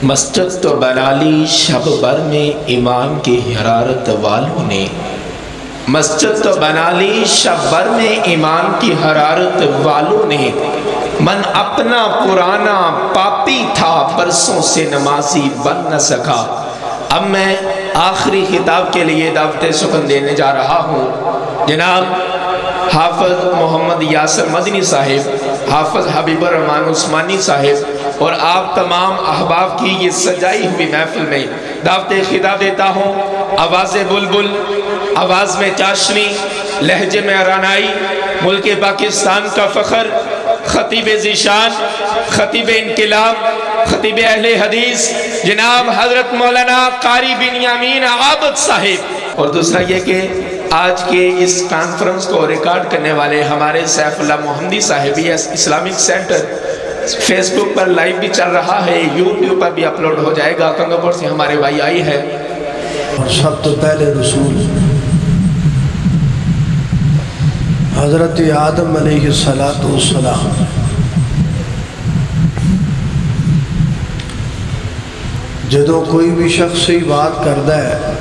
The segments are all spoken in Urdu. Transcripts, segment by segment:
مسجد تو بنا لی شب بھر میں ایمان کی حرارت والوں نے، مسجد تو بنا لی شب بھر میں ایمان کی حرارت والوں نے، من اپنا پرانا پاپی تھا برسوں سے نمازی بن نہ سکا۔ اب میں آخری خطاب کے لیے دعوت سخن دینے جا رہا ہوں۔ جناب حافظ محمد یاسر مدنی صاحب، حافظ حبیب الرحمن عثمانی صاحب اور آپ تمام احباب کی یہ سجائی ہوئی محفل میں دعوت خطاب دیتا ہوں۔ آواز بلبل، آواز میں چاشنی، لہجے میں رانائی، ملک پاکستان کا فخر، خطیب ذیشان، خطیب انقلاب، خطیب اہل حدیث جناب حضرت مولانا قاری بن یامین عابد صاحب۔ اور دوسرا یہ کہ آج کے اس کانفرنس کو ریکارڈ کرنے والے ہمارے سیف اللہ محمدی صاحب، اسلامک سینٹر فیس بک پر لائیو بھی چل رہا ہے، یوٹیوب پر بھی اپلوڈ ہو جائے گا۔ کنگاپور سے ہمارے بھائی آئی ہے۔ اور سب تو پہلے رسول حضرت آدم علیہ السلام، جدوں کوئی بھی شخص ہی بات کرتا ہے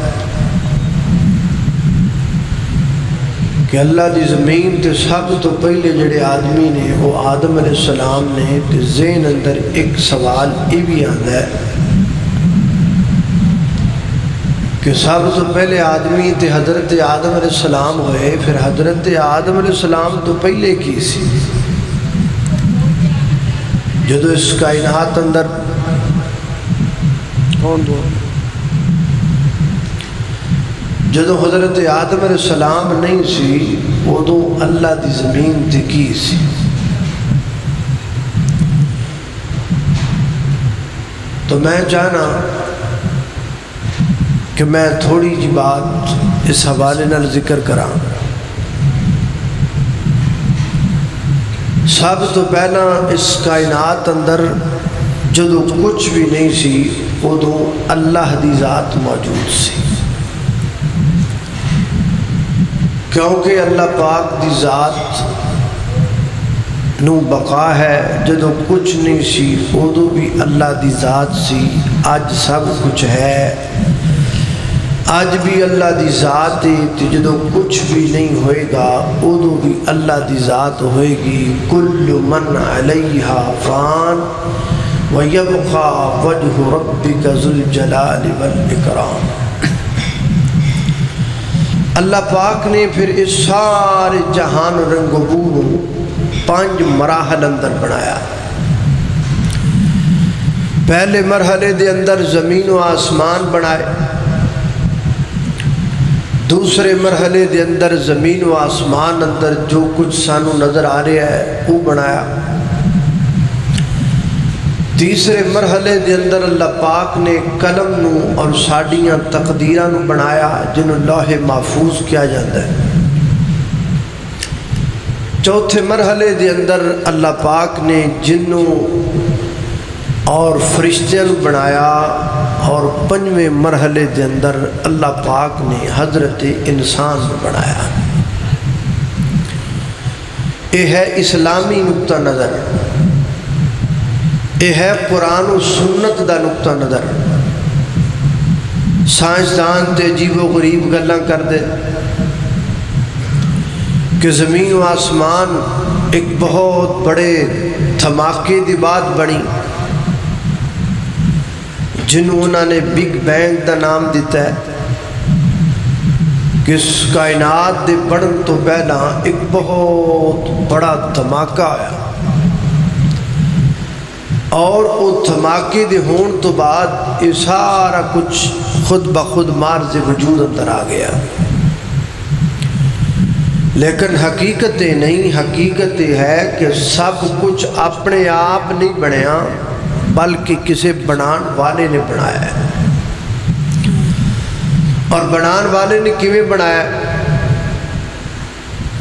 کہ اللہ دی زمین تے سب تو پہلے جڑے آدمی نے وہ آدم علیہ السلام نے، تے ذہن اندر ایک سوال یہ بھی آتا ہے کہ سب تو پہلے آدمی تے حضرت آدم علیہ السلام ہوئے، پھر حضرت آدم علیہ السلام تو پہلے کی سی؟ جدو اس کائنات اندر جدو حضرت آدم علیہ السلام نہیں سی، ادو اللہ دی زمین تے کی سی؟ تو میں چاہنا کہ میں تھوڑی جی بات اس حوالے نال ذکر کراں۔ سب تو پہلا اس کائنات اندر جدو کچھ بھی نہیں سی، ادو اللہ دی ذات موجود سی، کیونکہ اللہ پاک دی ذات نو بقا ہے۔ جدو کچھ نہیں سی ادو بھی اللہ دی ذات سی، اج سب کچھ ہے، آج بھی اللہ دی ذات ہے، تو جدو کچھ بھی نہیں ہوئے گا ادو بھی اللہ دی ذات ہوئے گی۔ کل من علیہا فان ویبقى وجہ ربک ذو الجلال والاکرام۔ اللہ پاک نے پھر اس سارے جہان رنگ و بو 5 مراحل اندر بنایا۔ پہلے مرحلے دے اندر زمین و آسمان بنائے، دوسرے مرحلے دے اندر زمین و آسمان اندر جو کچھ سانو نظر آ رہا ہے وہ بنایا، تیسرے مرحلے دے اندر اللہ پاک نے قلم نو اور ساڑیاں تقدیراں نو بنایا جنہوں لوح محفوظ کیا جاتا ہے۔ چوتھے مرحلے دے اندر اللہ پاک نے جنوں اور فرشتیاں نو بنایا، اور 5ویں مرحلے دے اندر اللہ پاک نے حضرت انسان نو بنایا۔ یہ ہے اسلامی نقطہ نظر، یہ ہے قرآن و سنت دا نقطہ نظر۔ سائنسدان تے عجیب و غریب گلاں کر دے کہ زمین و آسمان ایک بہت بڑے دھماکے دی بات بنی، جنہوں انہوں نے بگ بینگ دا نام دیتا ہے، کہ اس کائنات دے بڑھن تو پہلا ایک بہت بڑا دھماکہ آیا، اور وہ دھماکے دے ہون تو بعد یہ سارا کچھ خود بخود مارز وجود اندر آ گیا۔ لیکن حقیقت نہیں، حقیقت ہے کہ سب کچھ اپنے آپ نہیں بنیا، بلکہ کسی بنان والے نے بنایا ہے۔ اور بنان والے نے کیویں بنایا؟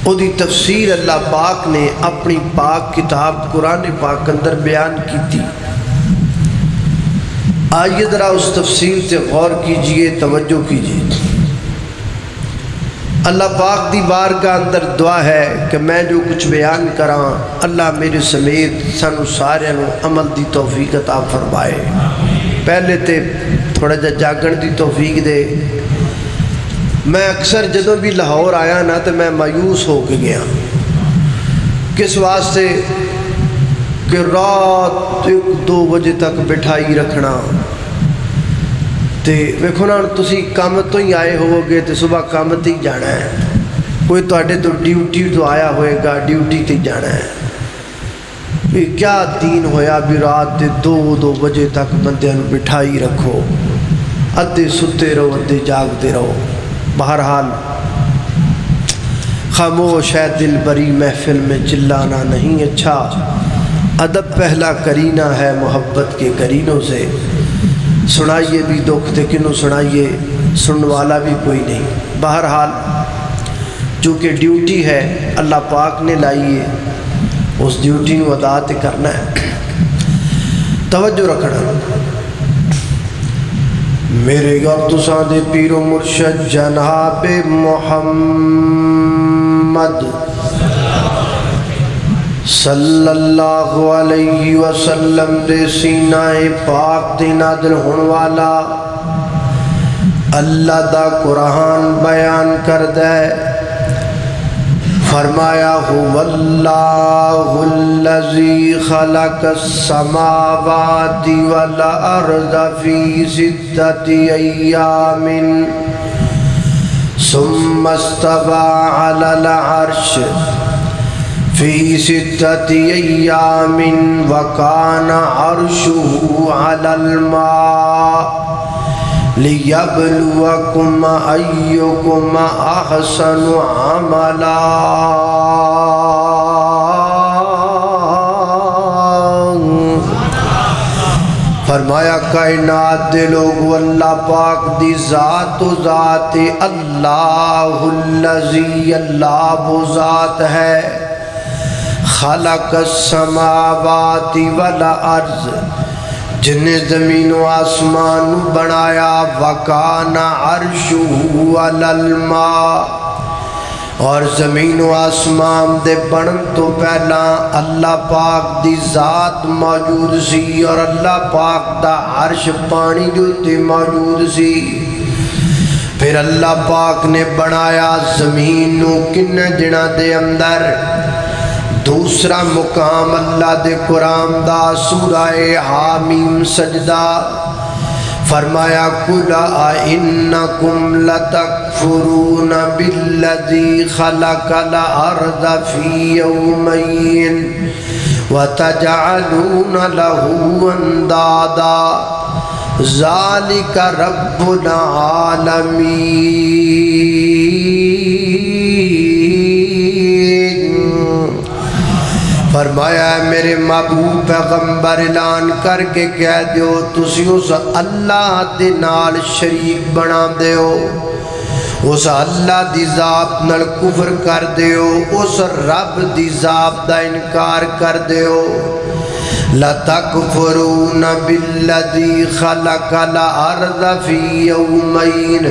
وہ دی تفسیر اللہ پاک نے اپنی پاک کتاب قرآن پاک اندر بیان کی تھی۔ آئیے ذرا اس تفسیر سے غور کیجئے، توجہ کیجئے۔ اللہ پاک دی بارگاہ اندر دعا ہے کہ میں جو کچھ بیان کراں اللہ میرے سمیت سانو سارے عمل دی توفیق عطا فرمائے۔ پہلے تے تھوڑا جا جاگن دی توفیق دے. میں اکثر جدوں بھی لاہور آیا نا تو میں مایوس ہو کے گیا. کس واسطے کہ رات 1-2 بجے تک بٹھائی رکھنا. تے ویکھو نا تسی کام تو ہی آئے ہو گے تو صبح کام تے ہی جانا ہے. کوئی تواڈے تو ڈیوٹی تو آیا ہوئے گا, ڈیوٹی تے جانا ہے. کیا دین ہویا بھی رات 2 بجے تک بندے نو بٹھائی رکھو, ادھے ستے رہو ادھے جاگتے رہو. بہرحال خاموش ہے دل بری محفل میں چلانا نہیں اچھا. ادب پہلا کرینہ ہے محبت کے کرینوں سے. سنائیے بھی دکھ تے کنوں سنائیے, سننے والا بھی کوئی نہیں. بہرحال چونکہ ڈیوٹی ہے اللہ پاک نے لائی ہے, اس ڈیوٹی نو ادا تے کرنا ہے. توجہ رکھنا. میرے اور تساں دے پیر و مرشد جناب محمد صلی اللہ علیہ وسلم دے سینہ پاک دے نازل ہون والا اللہ دا قرآن بیان کردہ ہے. فرمایا هو اللہ الذی خلق السماوات والارض فی 6 ایام ثم استوى على العرش فی 6 ایام وکان عرشه على الماء لِيَبْلُوَكُمْ أَيُّكُمْ أَحْسَنُ عَمَلًا. فرمایا کائنات دے لوگو اللہ پاک دی ذات و ذات اللہ الذی, اللہ وہ ذات ہے خلق السماوات والارض, جن نے زمین و آسمان بنایا. وکان عرشہ علی الماء, اور زمین و آسمان دے بنن تو پہلا اللہ پاک دی ذات موجود سی, اور اللہ پاک دا عرش پانی جو تے موجود سی. پھر اللہ پاک نے بنایا زمین نو کن دنہ دے اندر. دوسرا مقام اللہ دے قرآن دا سورہ حامیم سجدہ. فرمایا قُلْ أَئِنَّكُمْ لَتَكْفُرُونَ بِالَّذِي خَلَقَ الْأَرْضَ فِي يَوْمَيْنِ وَتَجْعَلُونَ لَهُ أَنْدَادًا ذَلِكَ رَبُّ الْعَالَمِينَ. فرمایا ہے میرے محبوب پیغمبر اعلان کر کے کہہ دیو تسی اس اللہ دے نال شریک بنا دیو, اس اللہ دی ذات نال کفر کر دیو, اس رب دی ذات دا انکار کر دیو. لَتَكْفُرُونَ بِالَّذِي خَلَقَ الْأَرْضَ فِي يَوْمَيْنِ,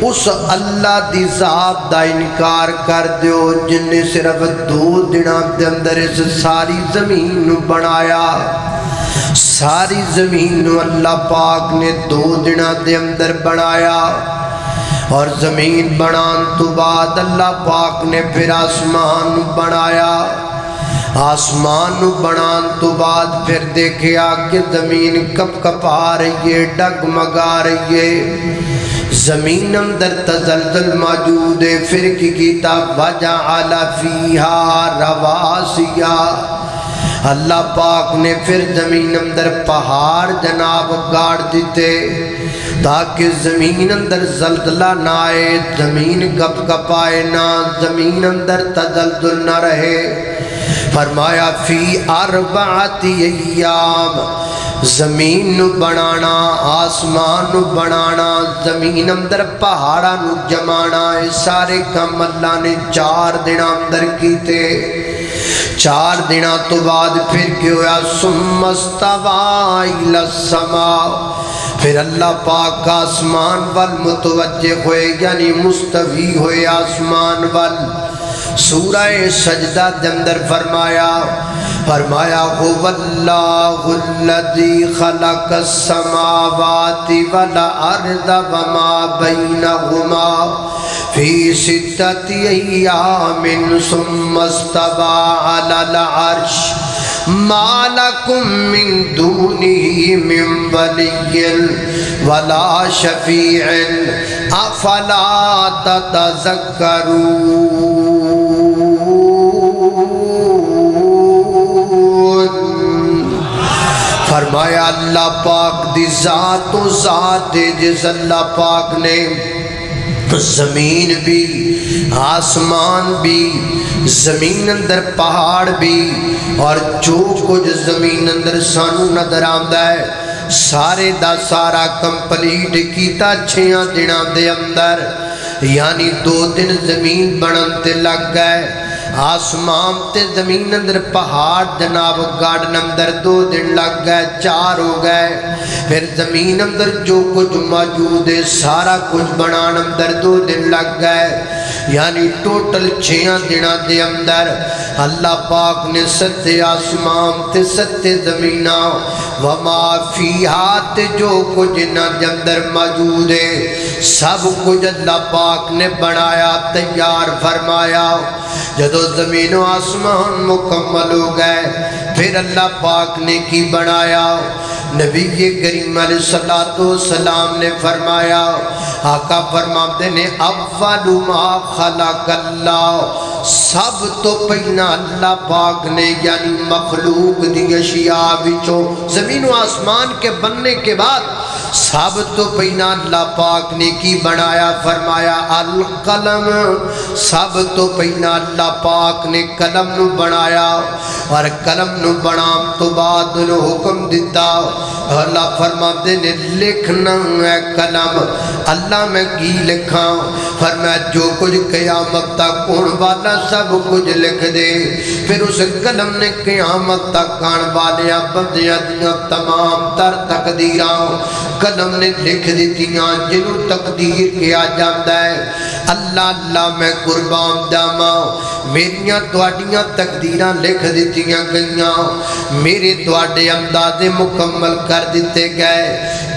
اس اللہ دی ذات دا انکار کر دیو جن نے صرف 2 دنوں دے اندر اس ساری زمین بنایا. ساری زمین اللہ پاک نے 2 دنوں دے اندر بنایا, اور زمین بنان تو بعد اللہ پاک نے پھر آسمان بنایا. آسمان بنان تو بعد پھر دیکھیا کہ زمین کپ کپ آ رہی ہے, ڈگمگا رہی ہے, زمین اندر تزلزل موجود ہے. پھر کی کتاب وَجَعَلَ فِيهَا رَوَاسِيَا, اللہ پاک نے پھر زمین اندر پہاڑ جناب گاڑ دیتے تاکہ زمین اندر زلزلہ نہ آئے, زمین کپ کپ آئے نہ, زمین اندر تزلزل نہ رہے. فرمایا فی 4 ایام, زمین نو بنانا, آسمان نو بنانا, زمین اندر پہاڑا نو جمانا, سارے کام اللہ نے 4 دن اندر کیتے. 4 دن تو بعد پھر کیا ہوا ثم استوى الى السماء, پھر اللہ پاک آسمان وال متوجہ ہوئے یعنی مستوی ہوئے آسمان وال. سورہ سجدہ دے اندر فرمایا فرمایا هُوَ الذی خلق السماوات والارض وما بینہما فی ستۃ ایام ثم استوى علی العرش ما لکم من دونہ من ولی ولا شفیع افلا تتذکرون۔ فرمایا اللہ پاک دی ذات و ذات ہے، جس اللہ پاک نے زمین بھی، آسمان بھی، زمین اندر پہاڑ بھی، اور جو کچھ زمین اندر سانو نظر آمدا ہے سارے دا سارا کمپلیٹ کیتا 6 دنوں دے اندر، یعنی 2 دن زمین بنن تے لگ گئے، آسمان تے زمین اندر پہاڑ جناب گاڑن اندر 2 دن لگ گئے، 4 ہو گئے، پھر زمین اندر جو کچھ موجود ہے سارا کچھ بنان اندر 2 دن لگ گئے، یعنی ٹوٹل 6 دنوں دے اندر اللہ پاک نے 7 آسمان تے 7 زمیناں وما فیہا تے جو کچھ انہاں دے اندر موجود ہے سب کچھ اللہ پاک نے بنایا، تیار فرمایا۔ جدو زمین و آسمان مکمل ہو گئے پھر اللہ پاک نے کی بنایا؟ نبی کریم علیہ السلام نے فرمایا، آقا فرماتے نے اول ما خلق اللہ، سب تو پہنا اللہ پاک نے یعنی مخلوق دی اشیاء وچوں زمین و آسمان کے بننے کے بعد سب تو پہنا اللہ پاک نے کی بنایا؟ فرمایا القلم، سب تو پہنا اللہ پاک نے قلم نو بنایا، اور قلم نو بنام تو بعد نو حکم دیتا، اللہ فرماتے نے لکھنا ہے قلم، اللہ میں کی لکھاں؟ فرمایا جو کچھ قیامت تک ہون والا سب کچھ لکھ دے۔ پھر اس قلم نے قیامت تک آن والیاں بندیاں دیاں تمام تر تقدیراں قلم نے لکھ دیتیاں، جنہوں تقدیر کیا جاندہ ہے اللہ اللہ میں قربان جاواں، میریاں تواڈیاں تقدیراں لکھ دیتیاں گئیاں، میرے تواڈے اندازے مکمل کر دیتے گئے،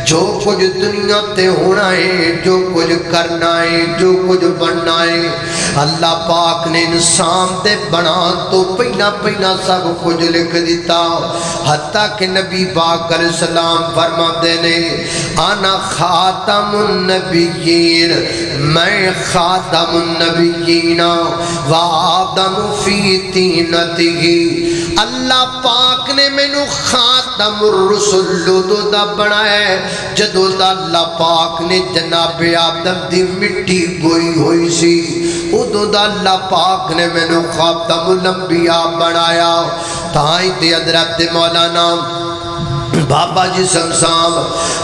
جو کچھ دنیا تے ہونا ہے، جو کچھ کرنا ہے، جو کچھ بننا ہے، اللہ پاک نے انسان تے بنا تو پہلا پہلا سب کچھ لکھ دیتا، حتیٰ کہ نبی پاک علیہ السلام فرماتے نے انا خاتم النبیین، میں خاتم النبیین وآدم فی تینتہ، اللہ پاک نے مینو خاتم الرسل لدو دا بنایا، جدو دا اللہ پاک نے جناب آدم دی مٹی گوئی ہوئی سی، ادو دا اللہ پاک نے مینو خاتم الانبیاء بنایا۔ تائیں تے حضرت مولانا بابا جی سمسام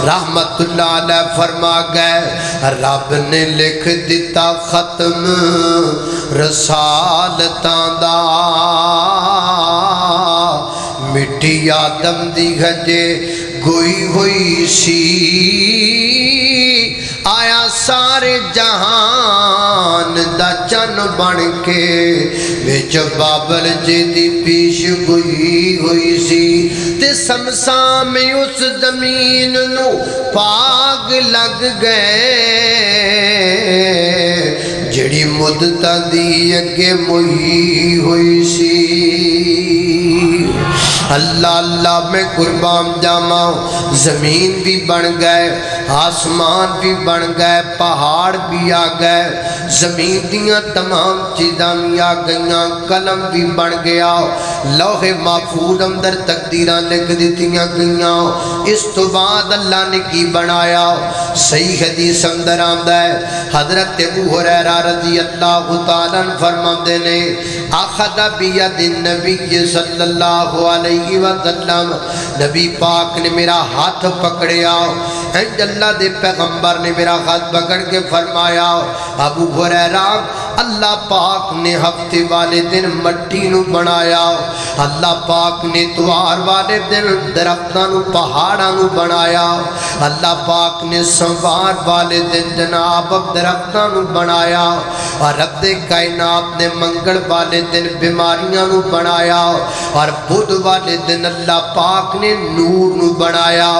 رحمت اللہ علیہ فرما گئے، رب نے لکھ دیتا ختم رسالتاں دا، مٹی آدم دی گھجے گوئی ہوئی سی، آیا سارے جہان دا چن بن کے، وچ بابل جی دی پیش گوئی ہوئی سی، تے سمسام میں اس زمین نو پاگ لگ گئے، جڑی مدتاں دی اگے موئی ہوئی سی۔ اللہ اللہ میں قربان جاواں، زمین بھی بن گئے، آسمان بھی بن گئے، پہاڑ بھی آ گئے، زمین دیاں تمام چیزاں بھی آ گئیاں، قلم بھی بن گیا، لوح محفوظ اندر تقدیراں لکھ دیتیاں گئیاں۔ اس تو بعد اللہ نے کی بنایا؟ صحیح حدیث اندر آمدہ ہے، حضرت ابو ہریرہ رضی اللہ تعالیٰ عنہ فرماتے نے اخذ بید النبی صلی اللہ علیہ وسلم، نبی پاک نے میرا ہاتھ پکڑیا، انج اللہ دے پیغمبر نے میرا ہاتھ پکڑ کے فرمایا ابو ہریرہ اللہ پاک نے ہفتے والے دن مٹی نو بنایا، اللہ پاک نے اتوار والے دن درختاں نو پہاڑاں نو بنایا، اللہ پاک نے سوار والے دن جناب درختاں نو بنایا، اور رب کائنات نے منگل والے دن بیماریاں نو بنایا اور بدھ والے دن اللہ پاک نے نور نو بنایا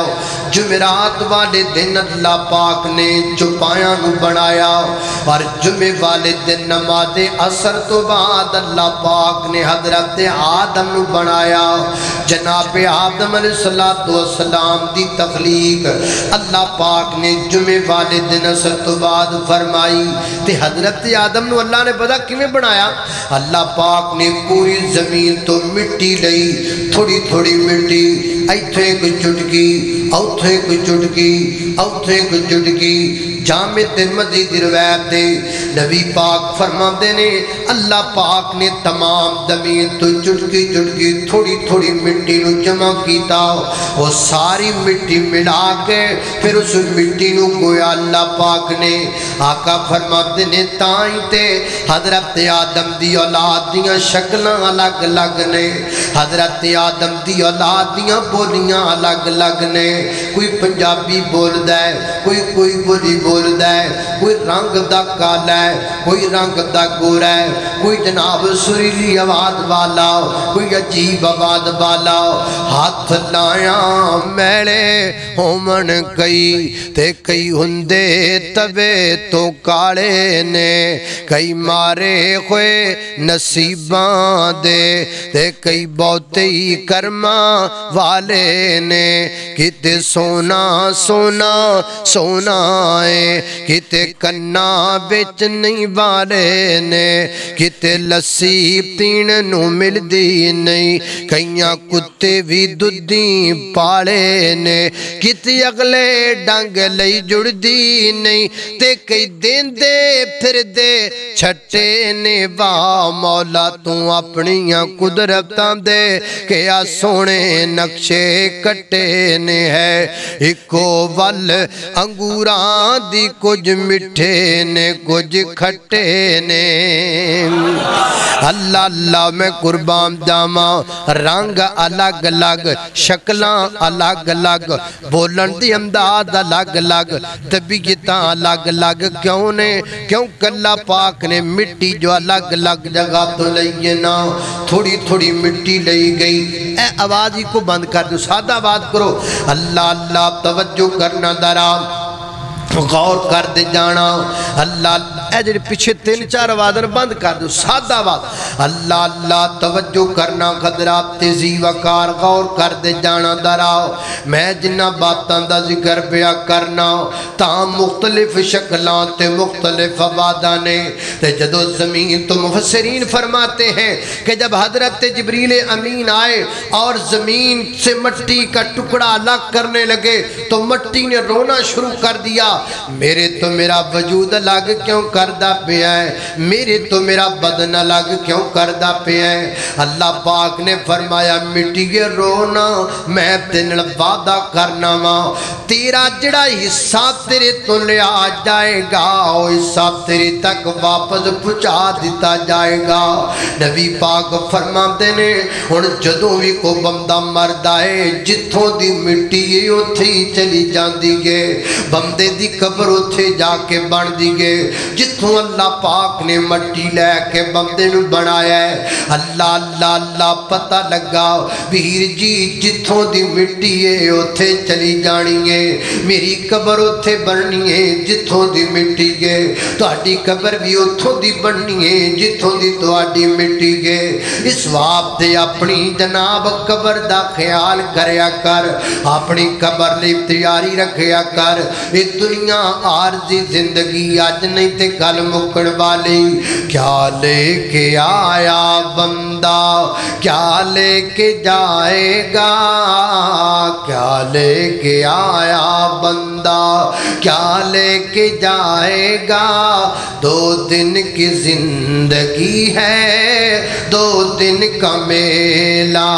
جمعرات والے دن اللہ پاک نے چوپایاں نو بنایا اور جمعے والے دن نماز عصر تو بعد اللہ پاک نے حضرت آدم نو بنایا جناب آدم علیہ السلام دی تخلیق اللہ پاک نے جمعے والے دن عصر تو بعد فرمائی تے حضرت آدم نو اللہ نے پتہ کیویں بنایا اللہ پاک نے پوری زمین تو مٹی لئی تھوڑی تھوڑی مٹی ایتھے کوئی چٹکی اوتھے کوئی چٹکی اوتھے کوئی چٹکی جامع ترمذی دی روایت دے نبی پاک فرماندے نے اللہ پاک نے تمام زمین تو چٹکی چٹکی تھوڑی تھوڑی مٹی نو جمع کیتا وہ ساری مٹی ملا کے پھر اس مٹی نو گویا اللہ پاک نے آقا فرماندے نے تائیں تے حضرت آدم دی اولاد دیاں شکلاں الگ الگ نے حضرت آدم دی اولاد دیاں بولیاں الگ الگ نے کوئی پنجابی بولدا ہے کوئی بولی بولدا ہے کوئی رنگ دا کالا ہے کوئی رنگ دا گورا ہے کوئی جناب سریلی آواز والا کوئی عجیب آواز والا ہاتھ لایا میلے ہومن کئی تے کئی ہندے تبے تو کالے نے کئی مارے ہوئے نصیباں دے تے کئی بہتے ہی کرما والے نے کتے سونا سونا سونا ہے کتے کنا بچ نہیں والے نے کتے لسی تین نو مل دی نہیں کئیاں کتے بھی دودھی پالے نے کتے اگلے ڈنگ لئی جڑ دی نہیں تے کئی دین دے پھر دے چھٹے نے واہ مولا تو اپنیاں قدرتاں دے کیا سونے نقشے کٹے نے ہے ایکو ول انگوراں دی کچھ مٹھے نے کچھ کھٹے نے اللہ اللہ میں قربان جاما رنگ الگ الگ شکلاں الگ الگ بولن دی انداز الگ الگ طبیعتاں الگ الگ کیوں نے کیوں کہ اللہ پاک نے مٹی جو الگ الگ جگہ تو لئیے نا تھوڑی تھوڑی مٹی لئی گئی اے آواز ہی کو بند کر دو سادہ بات کرو اللہ اللہ توجہ کرنا درا غور کر دے جانا اللہ اے جڑے پیچھے تین چار آوازن بند کر دو سادہ بات اللہ اللہ توجہ کرنا خدرات تیزی وقار غور کر دے جانا دراؤ میں جنہ باتاں دا ذکر پیا کرنا تاں مختلف شکلان تے مختلف آوازانے تے جدو زمین تو مفسرین فرماتے ہیں کہ جب حضرت جبریل امین آئے اور زمین سے مٹی کا ٹکڑا الگ کرنے لگے تو مٹی نے رونا شروع کر دیا میرے تو میرا وجود الگ کیوں کردہ پہ ہے میرے تو میرا بدن الگ کیوں کردہ پہ ہے اللہ پاک نے فرمایا مٹی کے رونا میں تین وعدہ کرنا ماں تیرا جڑا حصہ تیرے تو لے آ جائے گا وہ حصہ تیرے تک واپس پہنچا دیتا جائے گا نبی پاک فرماتے نے ہن جدوں بھی کو بندہ مردا ہے جتھوں دی مٹی ہے اوتھے ہی چلی جاندی ہے بندے دی قبر اتھے جا کے بن دی گے جتوں اللہ پاک نے مٹی لے کے بندے نو بنایا ہے اللہ اللہ اللہ پتہ لگا ویر جی جتوں دی مٹی ہے اتھے چلی جانی ہے میری قبر اتھے بننی ہے جتوں دی مٹی ہے تہاڈی قبر بھی اتھوں دی بننی ہے جتوں دی تہاڈی مٹی ہے اس واسطے اپنی جناب قبر دا خیال کریا کر اپنی قبر لئی تیاری رکھیا کر یہ دنیا عارضی زندگی آج نہیں تے کل مکڑ والی کیا لے کے آیا بندہ کیا لے کے جائے گا کیا لے کے آیا بندہ کیا لے کے جائے گا دو دن کی زندگی ہے دو دن کا میلہ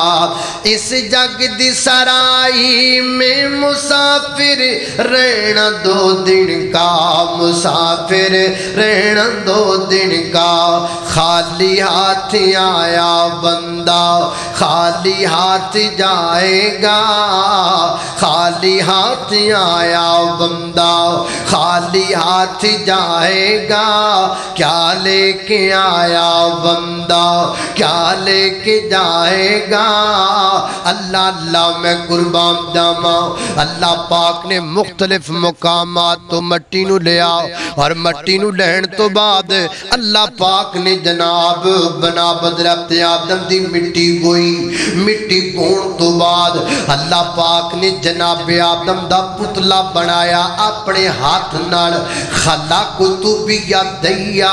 اس جگ دی سرائی میں مسافر رہنا دو دن کا مسافر رہنا دو دن کا خالی ہاتھ آیا بندہ خالی ہاتھ جائے گا خالی ہاتھ آیا بندہ خالی ہاتھ جائے گا، کیا لے کے آیا بندہ، کیا لے کے جائے گا۔ اللہ اللہ میں قربان جاواں، اللہ پاک نے مختلف مقامات تو مٹی نو لیا، اور مٹی نو لہن تو بعد اللہ پاک نے جناب بنا حضرت آدم دی مٹی گوئی، مٹی گون تو بعد اللہ پاک نے جناب آدم دا پتلا بنایا اپنے ہاتھ نال، خلقت بیدیا،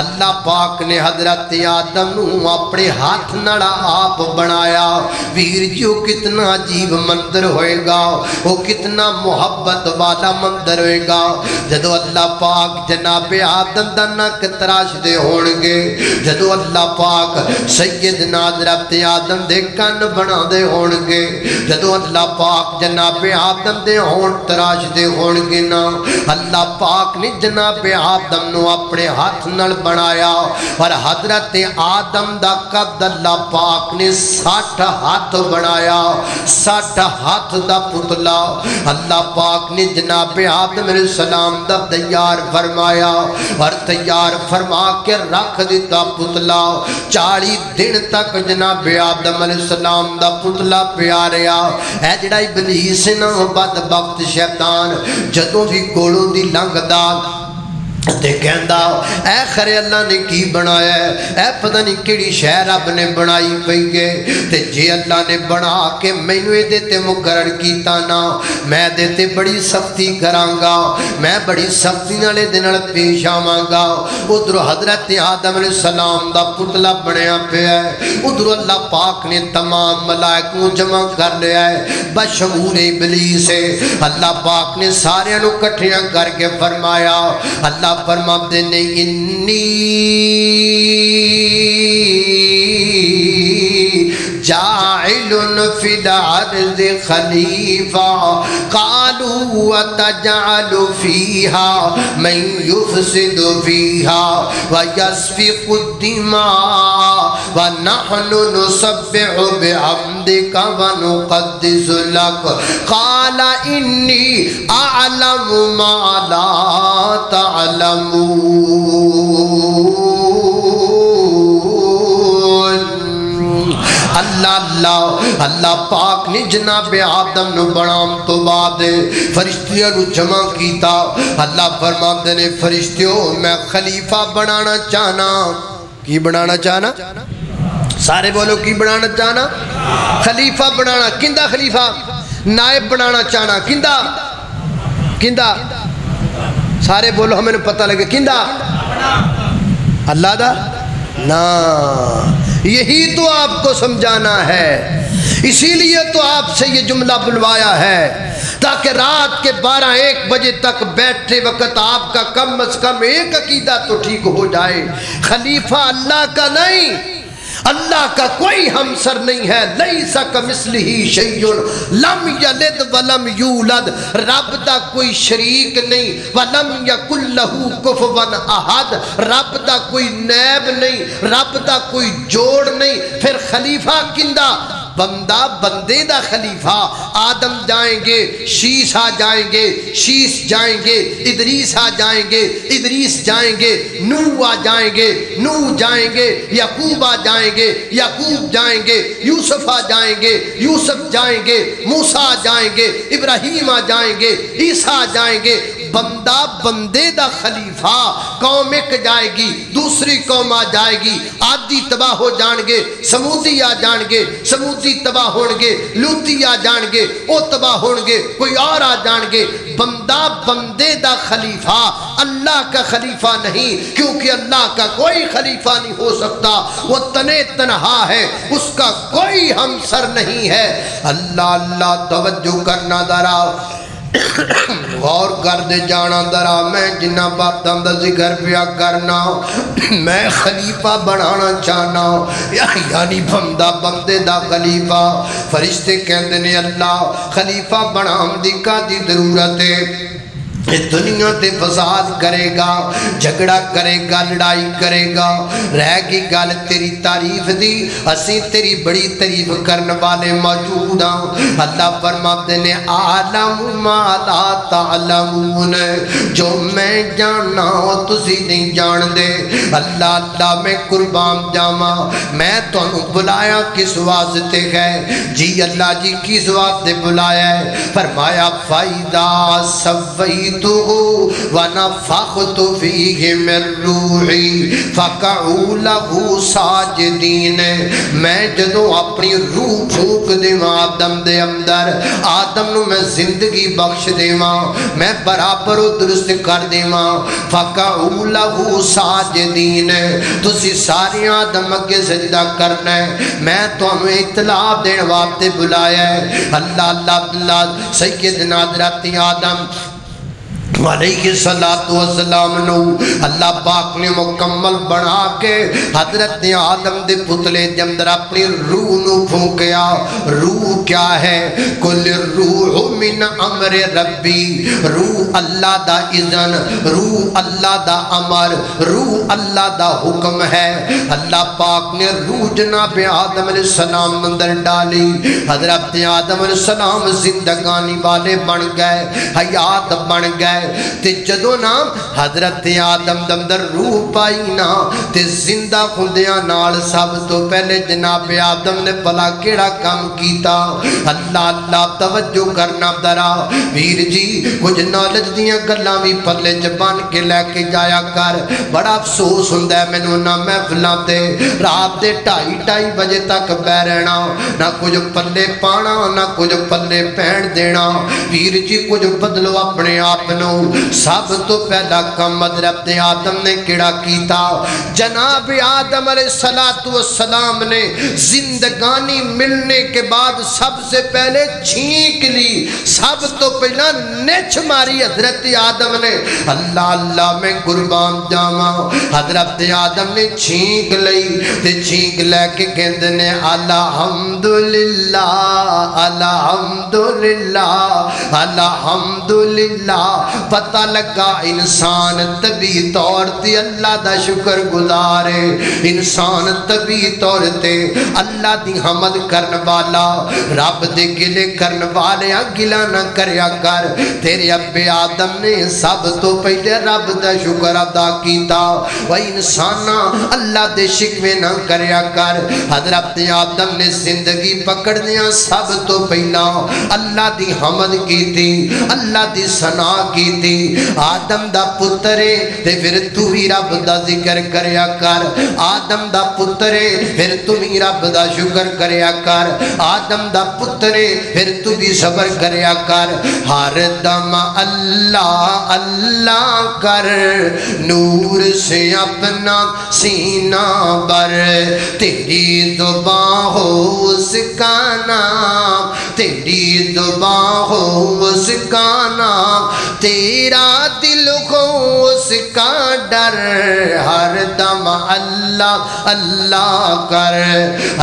اللہ پاک نے حضرت آدم نو اپنے ہاتھ نال آپ بنایا۔ ویر جو کتنا عجیب منظر ہوئے گا، وہ کتنا محبت والا منظر ہوئے گا جدو اللہ پاک جناب آدم دا نک تراش دے ہونگے، جدو اللہ پاک سیدنا حضرت آدم دے کن بنا دے ہونگے، جدو اللہ پاک جناب آدم دے ہون تراش دے ہونگے نا، اللہ پاک نے جناب آدم نو اپنے ہاتھ نل بنایا، اور حضرت آدم دا قد اللہ پاک نے 60 ہاتھ بنایا، 60 ہاتھ دا پتلا اللہ پاک نے جناب آدم علیہ السلام دا تیار فرمایا، اور تیار فرما کے رکھ دیتا پتلا۔ 40 دن تک جناب آدم علیہ السلام دا پتلا پیاریا۔ اے جڑا ابلیس نا بدبخت شیطان جدوں بھی کولوں دی لنگ دا تے کہندا اے خرے اللہ نے کی بنایا ہے، اے پتہ نہیں کیڑی شے رب نے بنائی پئی ہے، تے جے اللہ نے بنا کے مینوں اے تے مقرر کیتا نا، میں دے تے بڑی سختی کراں گا، میں بڑی سختی نال دے نال پیش آواں گا۔ ادھر حضرت آدم علیہ السلام دا پتلا بنیا پیا ہے، ادھر اللہ پاک نے تمام ملائکہ کو جمع کر لیا ہے بشمول ابلیس ہے۔ اللہ پاک نے سارے نو اکٹھیاں کر کے فرمایا، اللہ فرماتے نے انی جاعل فی الارض خلیفہ قالوا وتجعل فیہا من یفسد فیہا ویسفک الدماء ونحن نسبح بحمدک ونقدس لک قال انی اعلم ما لا تعلمون۔ اللہ پاک نے جناب آدم نو بنام تو بعد فرشتیاں نو جمع کیتا۔ اللہ فرماتے نے فرشتیوں میں خلیفہ بنانا چاہنا۔ کی بنانا چاہنا؟ سارے بولو کی بنانا چاہنا؟ خلیفہ بنانا۔ کندہ خلیفہ؟ نائب بنانا چاہنا۔ کندہ؟ کندہ؟ سارے بولو ہمیں پتہ لگے کندہ؟ اللہ دا؟ نا، یہی تو آپ کو سمجھانا ہے، اسی لیے تو آپ سے یہ جملہ بلوایا ہے تاکہ رات کے 12-1 بجے تک بیٹھے وقت آپ کا کم از کم ایک عقیدہ تو ٹھیک ہو جائے، خلیفہ اللہ کا نہیں، اللہ کا کوئی ہمسر نہیں ہے، لیس کمثلہ شیء لم یلد ولم یولد، رب دا کوئی شریک نہیں، ولم یکن لہ کفوا احد، رب دا کوئی نیب نہیں، رب دا کوئی جوڑ نہیں۔ پھر خلیفہ کندہ؟ بندہ بندے دا خلیفہ۔ آدم جائیں گے، شیس آ جائیں گے، شیس جائیں گے، ادریس آ جائیں گے، ادریس جائیں گے، نوح آ جائیں گے، نوح جائیں گے، یعقوب آ جائیں گے، یعقوب جائیں گے، یوسف آ جائیں گے، یوسف جائیں گے، موسیٰ آ جائیں گے، ابراہیم آ جائیں گے، عیسیٰ آ جائیں گے۔ بندہ بندے دا خلیفہ، قوم ایک جائے گی، دوسری قوم آ جائے گی، عادی تباہ ہو جان گے، سمودی آ جان گے، سمودی تباہ ہون گے، لوتی آ جان گے، او تباہ ہون گے، کوئی اور آ جان گے۔ بندہ بندے دا خلیفہ، اللہ کا خلیفہ نہیں، کیونکہ اللہ کا کوئی خلیفہ نہیں ہو سکتا، وہ تنے تنہا ہے، اس کا کوئی ہمسر نہیں ہے۔ اللہ اللہ توجہ کرنا ذرا، غور کر دے جانا ذرا، میں جنہ باتاں دا ذکر پیا کرنا، میں خلیفہ بنانا چاہنا، یعنی بندہ بندے دا خلیفہ۔ فرشتے کہندے نے اللہ خلیفہ بنام دی کا دی ضرورت ہے؟ دنیا تے فساد کرے گا، جھگڑا کرے گا، لڑائی کرے گا، رہ گی گل تیری تعریف دی، اسی تیری بڑی تعریف کرنے والے موجود ہیں۔ اللہ فرماتے نے عالم ما لا تعلمون، جو میں جاننا تسی نہیں جان دے۔ اللہ اللہ میں قربان جاواں، میں تانوں بلایا کس واسطے ہے؟ جی اللہ جی کس واسطے بلایا ہے؟ فرمایا فَإِذَا سَوَّيْتُهُ وَنَفَخْتُ فِيهِ مِن رُوحِي فَقَعُوا لَهُ سَاجِدِينَ، میں جدوں اپنی روح پھونک دیواں آدم دے اندر، آدم نو میں زندگی بخش دیواں، میں برابر و درست کر دیواں، فَقَعُوا لَهُ سَاجِدِينَ، تسی سارے آدم اگے سجدہ کرنا ہے، میں تانوں اطلاع دین واسطے بلایا ہے۔ اللہ اللہ اللہ سیدنا حضرت آدم علیہ السلام نو اللہ پاک نے مکمل بنا کے حضرت آدم دے پتلے دے اندر اپنی روح نو پھونکیا۔ روح کیا ہے؟ کل روح من امر ربی، روح اللہ دا اذن، روح اللہ دا امر، روح اللہ دا حکم ہے۔ اللہ پاک نے روح جناب آدم علیہ السلام اندر ڈالی، حضرت آدم علیہ السلام زندگانی والے بن گئے، حیات بن گئے۔ تے جدو نام حضرت آدم دمدر روح پائی نا تے زندہ خندیاں نال سب تو پہلے جناب آدم نے بلا کیڑا کام کیتا؟ اللہ اللہ توجہ کرنا درا ویر جی، کچھ نالج دیاں گلاں بھی پلے جبان کے لے کے جایا کر۔ بڑا افسوس ہوندا ہے مینوں نہ محفلاں تے رات دے 2:30 بجے تک بہ رہنا، نہ کچھ پلے پانا نہ کچھ پلے پہن دینا۔ ویر جی کچھ بدلو اپنے آپ نو۔ سب تو پہلا کم حضرت آدم نے کیڑا کیتا؟ جناب آدم علیہ السلام نے زندگانی ملنے کے بعد سب سے پہلے چھینک لی، سب تو پہلا نچ ماری حضرت آدم نے۔ اللہ اللہ میں قربان جاواں، حضرت آدم نے چھینک لئی تے چھینک لے کے کہندے نے الحمدللہ الحمدللہ الحمدللہ۔ پتہ لگا انسان طبی طور تے اللہ دا شکر گزارے، انسان طبی طور تے اللہ دی حمد کرن والا، رب دے گلے کرن والے گلا نہ کریا کر۔ تیرے ابے آدم نے سب تو پہلے رب دا شکر ادا کیتا۔ وہ انسانا اللہ دے شکوے نہ کریا کر۔ حضرت آدم نے زندگی پکڑ دیا سب تو پہلا اللہ دی حمد کی تھی، اللہ دی ثنا کی تھی۔ آدم دا پترے تے پھر تو ہی رب دا ذکر کریا کر، آدم دا پترے پھر تو ہی رب دا شکر کریا کر، آدم دا پترے پھر تو بھی صبر کریا کر۔ ہر دم اللہ اللہ کر، نور سے اپنا سینہ بر، تیری زباں ہو اس کا نام، تیری زباں ہو اس کا نام، تیرا دل ہو اس کا ڈر، ہر دم اللہ اللہ کر۔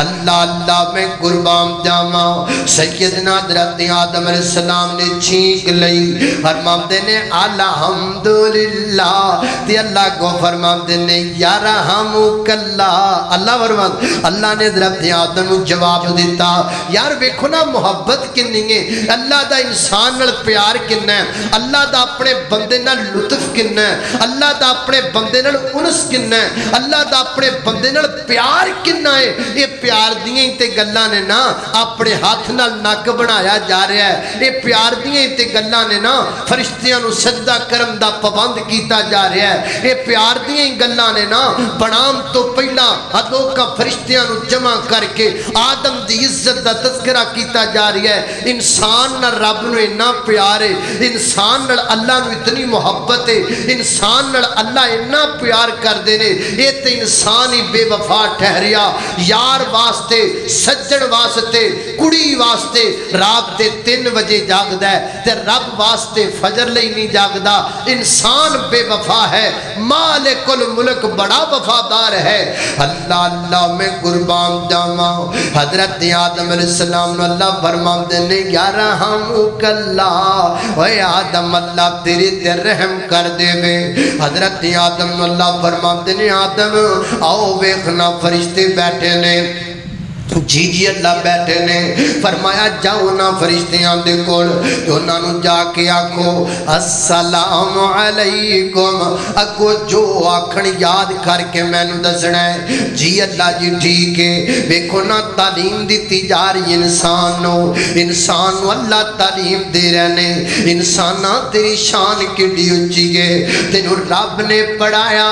اللہ اللہ میں قربان جاواں، سیدنا حضرت آدم علیہ السلام نے چھینک لئی، فرماتے نے الحمدللہ، تے اللہ کو فرماتے نے یرحمک اللہ۔ اللہ فرماتے اللہ نے حضرت آدم کو جواب دیتا، یار ویکھو نا محبت کنی ہے، اللہ دا انسان نال پیار کنا ہے، اللہ دا اپنے بندے نال لطف کنا ہے، اللہ دا اپنے بندے نال انس کنا ہے، اللہ دا اپنے بندے نال پیار کنا ہے۔ یہ پیار دیاں تے گلاں نے نا اپنے ہاتھ نال نک بنایا جا رہا ہے، یہ پیار دیاں تے گلاں نے نا فرشتیاں نو سجدہ کرم دا پابند کیتا جا رہا ہے، یہ پیار دیاں گلاں نے نا بنام تو پہلا ادوکا فرشتیاں نو جمع کر کے آدم دی عزت دا تذکرہ کیتا جا رہا ہے۔ انسان نہ رب نو اتنا پیار ہے، انسان نال اللہ نو اتنی محبت ہے، انسان نال اللہ اتنا پیار کر دے نے، یہ تے انسان انسان ہی بے وفا ٹھہریا یار واسطے سجن واسطے کڑی واسطے رات دے 3 بجے جاگدا ہے تے رب واسطے فجر لئی نہیں جاگدا انسان بے وفا ہے مالک الملک بڑا وفادار ہے اللہ اللہ میں قربان جاواں حضرت آدم علیہ السلام نے اللہ فرماندے نے یا رحمک اللہ اے آدم اللہ تیرے تے رحم کر دے وے حضرت آدم نے اللہ فرماندے نے آدم آؤ ویکھنا فرشتے بیٹھے نے جی جی اللہ بیٹھے نے فرمایا جاؤ نا فرشتیاں دے کول تو انہاں نو جا کے آکھو السلام علیکم اگو جو آکھن یاد کر کے میں نو دسنا ہے جی اللہ جی ٹھیک ہے ویکھو نا تعلیم دیتی جا رہی انسان نو اللہ تعلیم دے رہے نے انساناں تیری شان کیڈی اونچی ہے تینو رب نے پڑھایا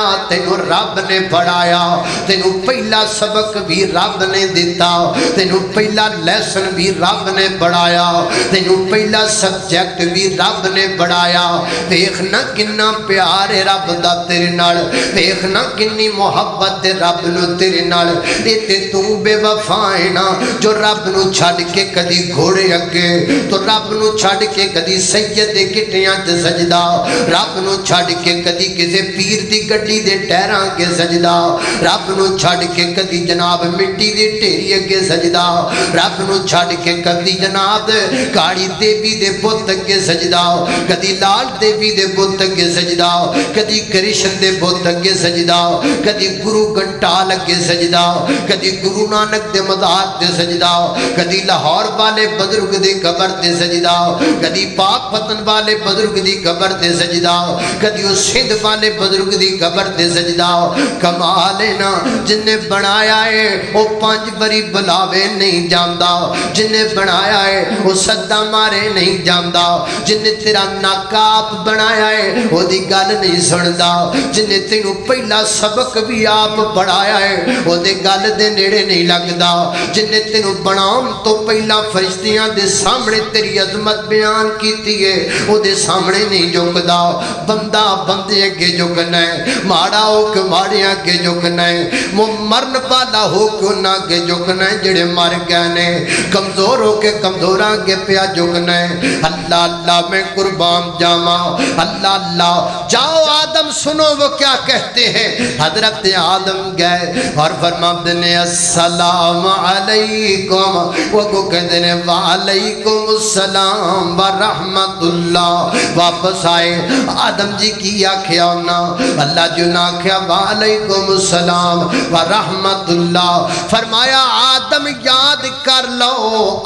تینو پہلا سبق بھی رب نے دیتا تینو پہلا لیسن بھی رب نے پڑھایا تینو پہلا سبجیکٹ بھی رب نے پڑھایا دیکھنا کنا پیار ہے رب دا تیرے نال دیکھنا کنی محبت ہے رب نو تیرے نال تے تو بے وفا ہے نا جو رب نو چھڈ کے کدی گھوڑے اگے تو رب نو چھڈ کے کدی سید دے گٹیاں تے سجدہ رب نو چھڈ کے کدی کسے پیر دی گڈی دے ٹہراں کے سجدہ رب نو چھڈ کے کدی جناب مٹی دی ٹھیری اگے سجدہ رب نو چھڈ کے کدی جناب کاڑی دیوی دے بت اگے سجدہ کدی لال دیوی دے بت اگے سجدہ کدی کرشن دے بت اگے سجدہ کدی گرو گھنٹال اگے سجدہ کدی گرو نانک دے مزار تے سجدہ کدی لاہور والے بزرگ دی قبر تے سجدہ کدی پاک پتن والے بزرگ دی قبر تے سجدہ کدی اس سندھ والے بزرگ دی قبر تے سجدہ کمال ہے نا جن نے بنایا ہے وہ 5 بری بلاوے نہیں جاندا جن نے بنایا ہے وہ صدا مارے نہیں جاندا جن نے تیرا ناکاب بنایا ہے وہ دی گل نہیں سندا جن نے تینوں پہلا سبق بھی آپ پڑھایا ہے وہ دی گل دے نیڑے نہیں لگدا جن نے تینوں بناؤن تو پہلا فرشتیاں دے سامنے تیری عظمت بیان کیتی ہے وہ دے سامنے نہیں جھکدا بندہ بندے اگے جھکنا ہے ماڑا ہو کے ماڑے اگے جھکنا ہے مرن والا ہو کے انہاں اگے جھکنا ہے جڑے مر گئے نے کمزور ہو کے کمزوراں اگے پیا جھکنا ہے اللہ اللہ میں قربان جاواں اللہ اللہ جاؤ آدم سنو وہ کیا کہتے ہیں حضرت آدم گئے اور فرماتے نے السلام علیکم وہ کو کہتے ہیں وعلیکم السلام ورحمت اللہ واپس آئے آدم جی کی آکھیا ہونا اللہ جو نہ آکھیا وعلیکم السلام ورحمت اللہ فرمایا آدم یاد کر لو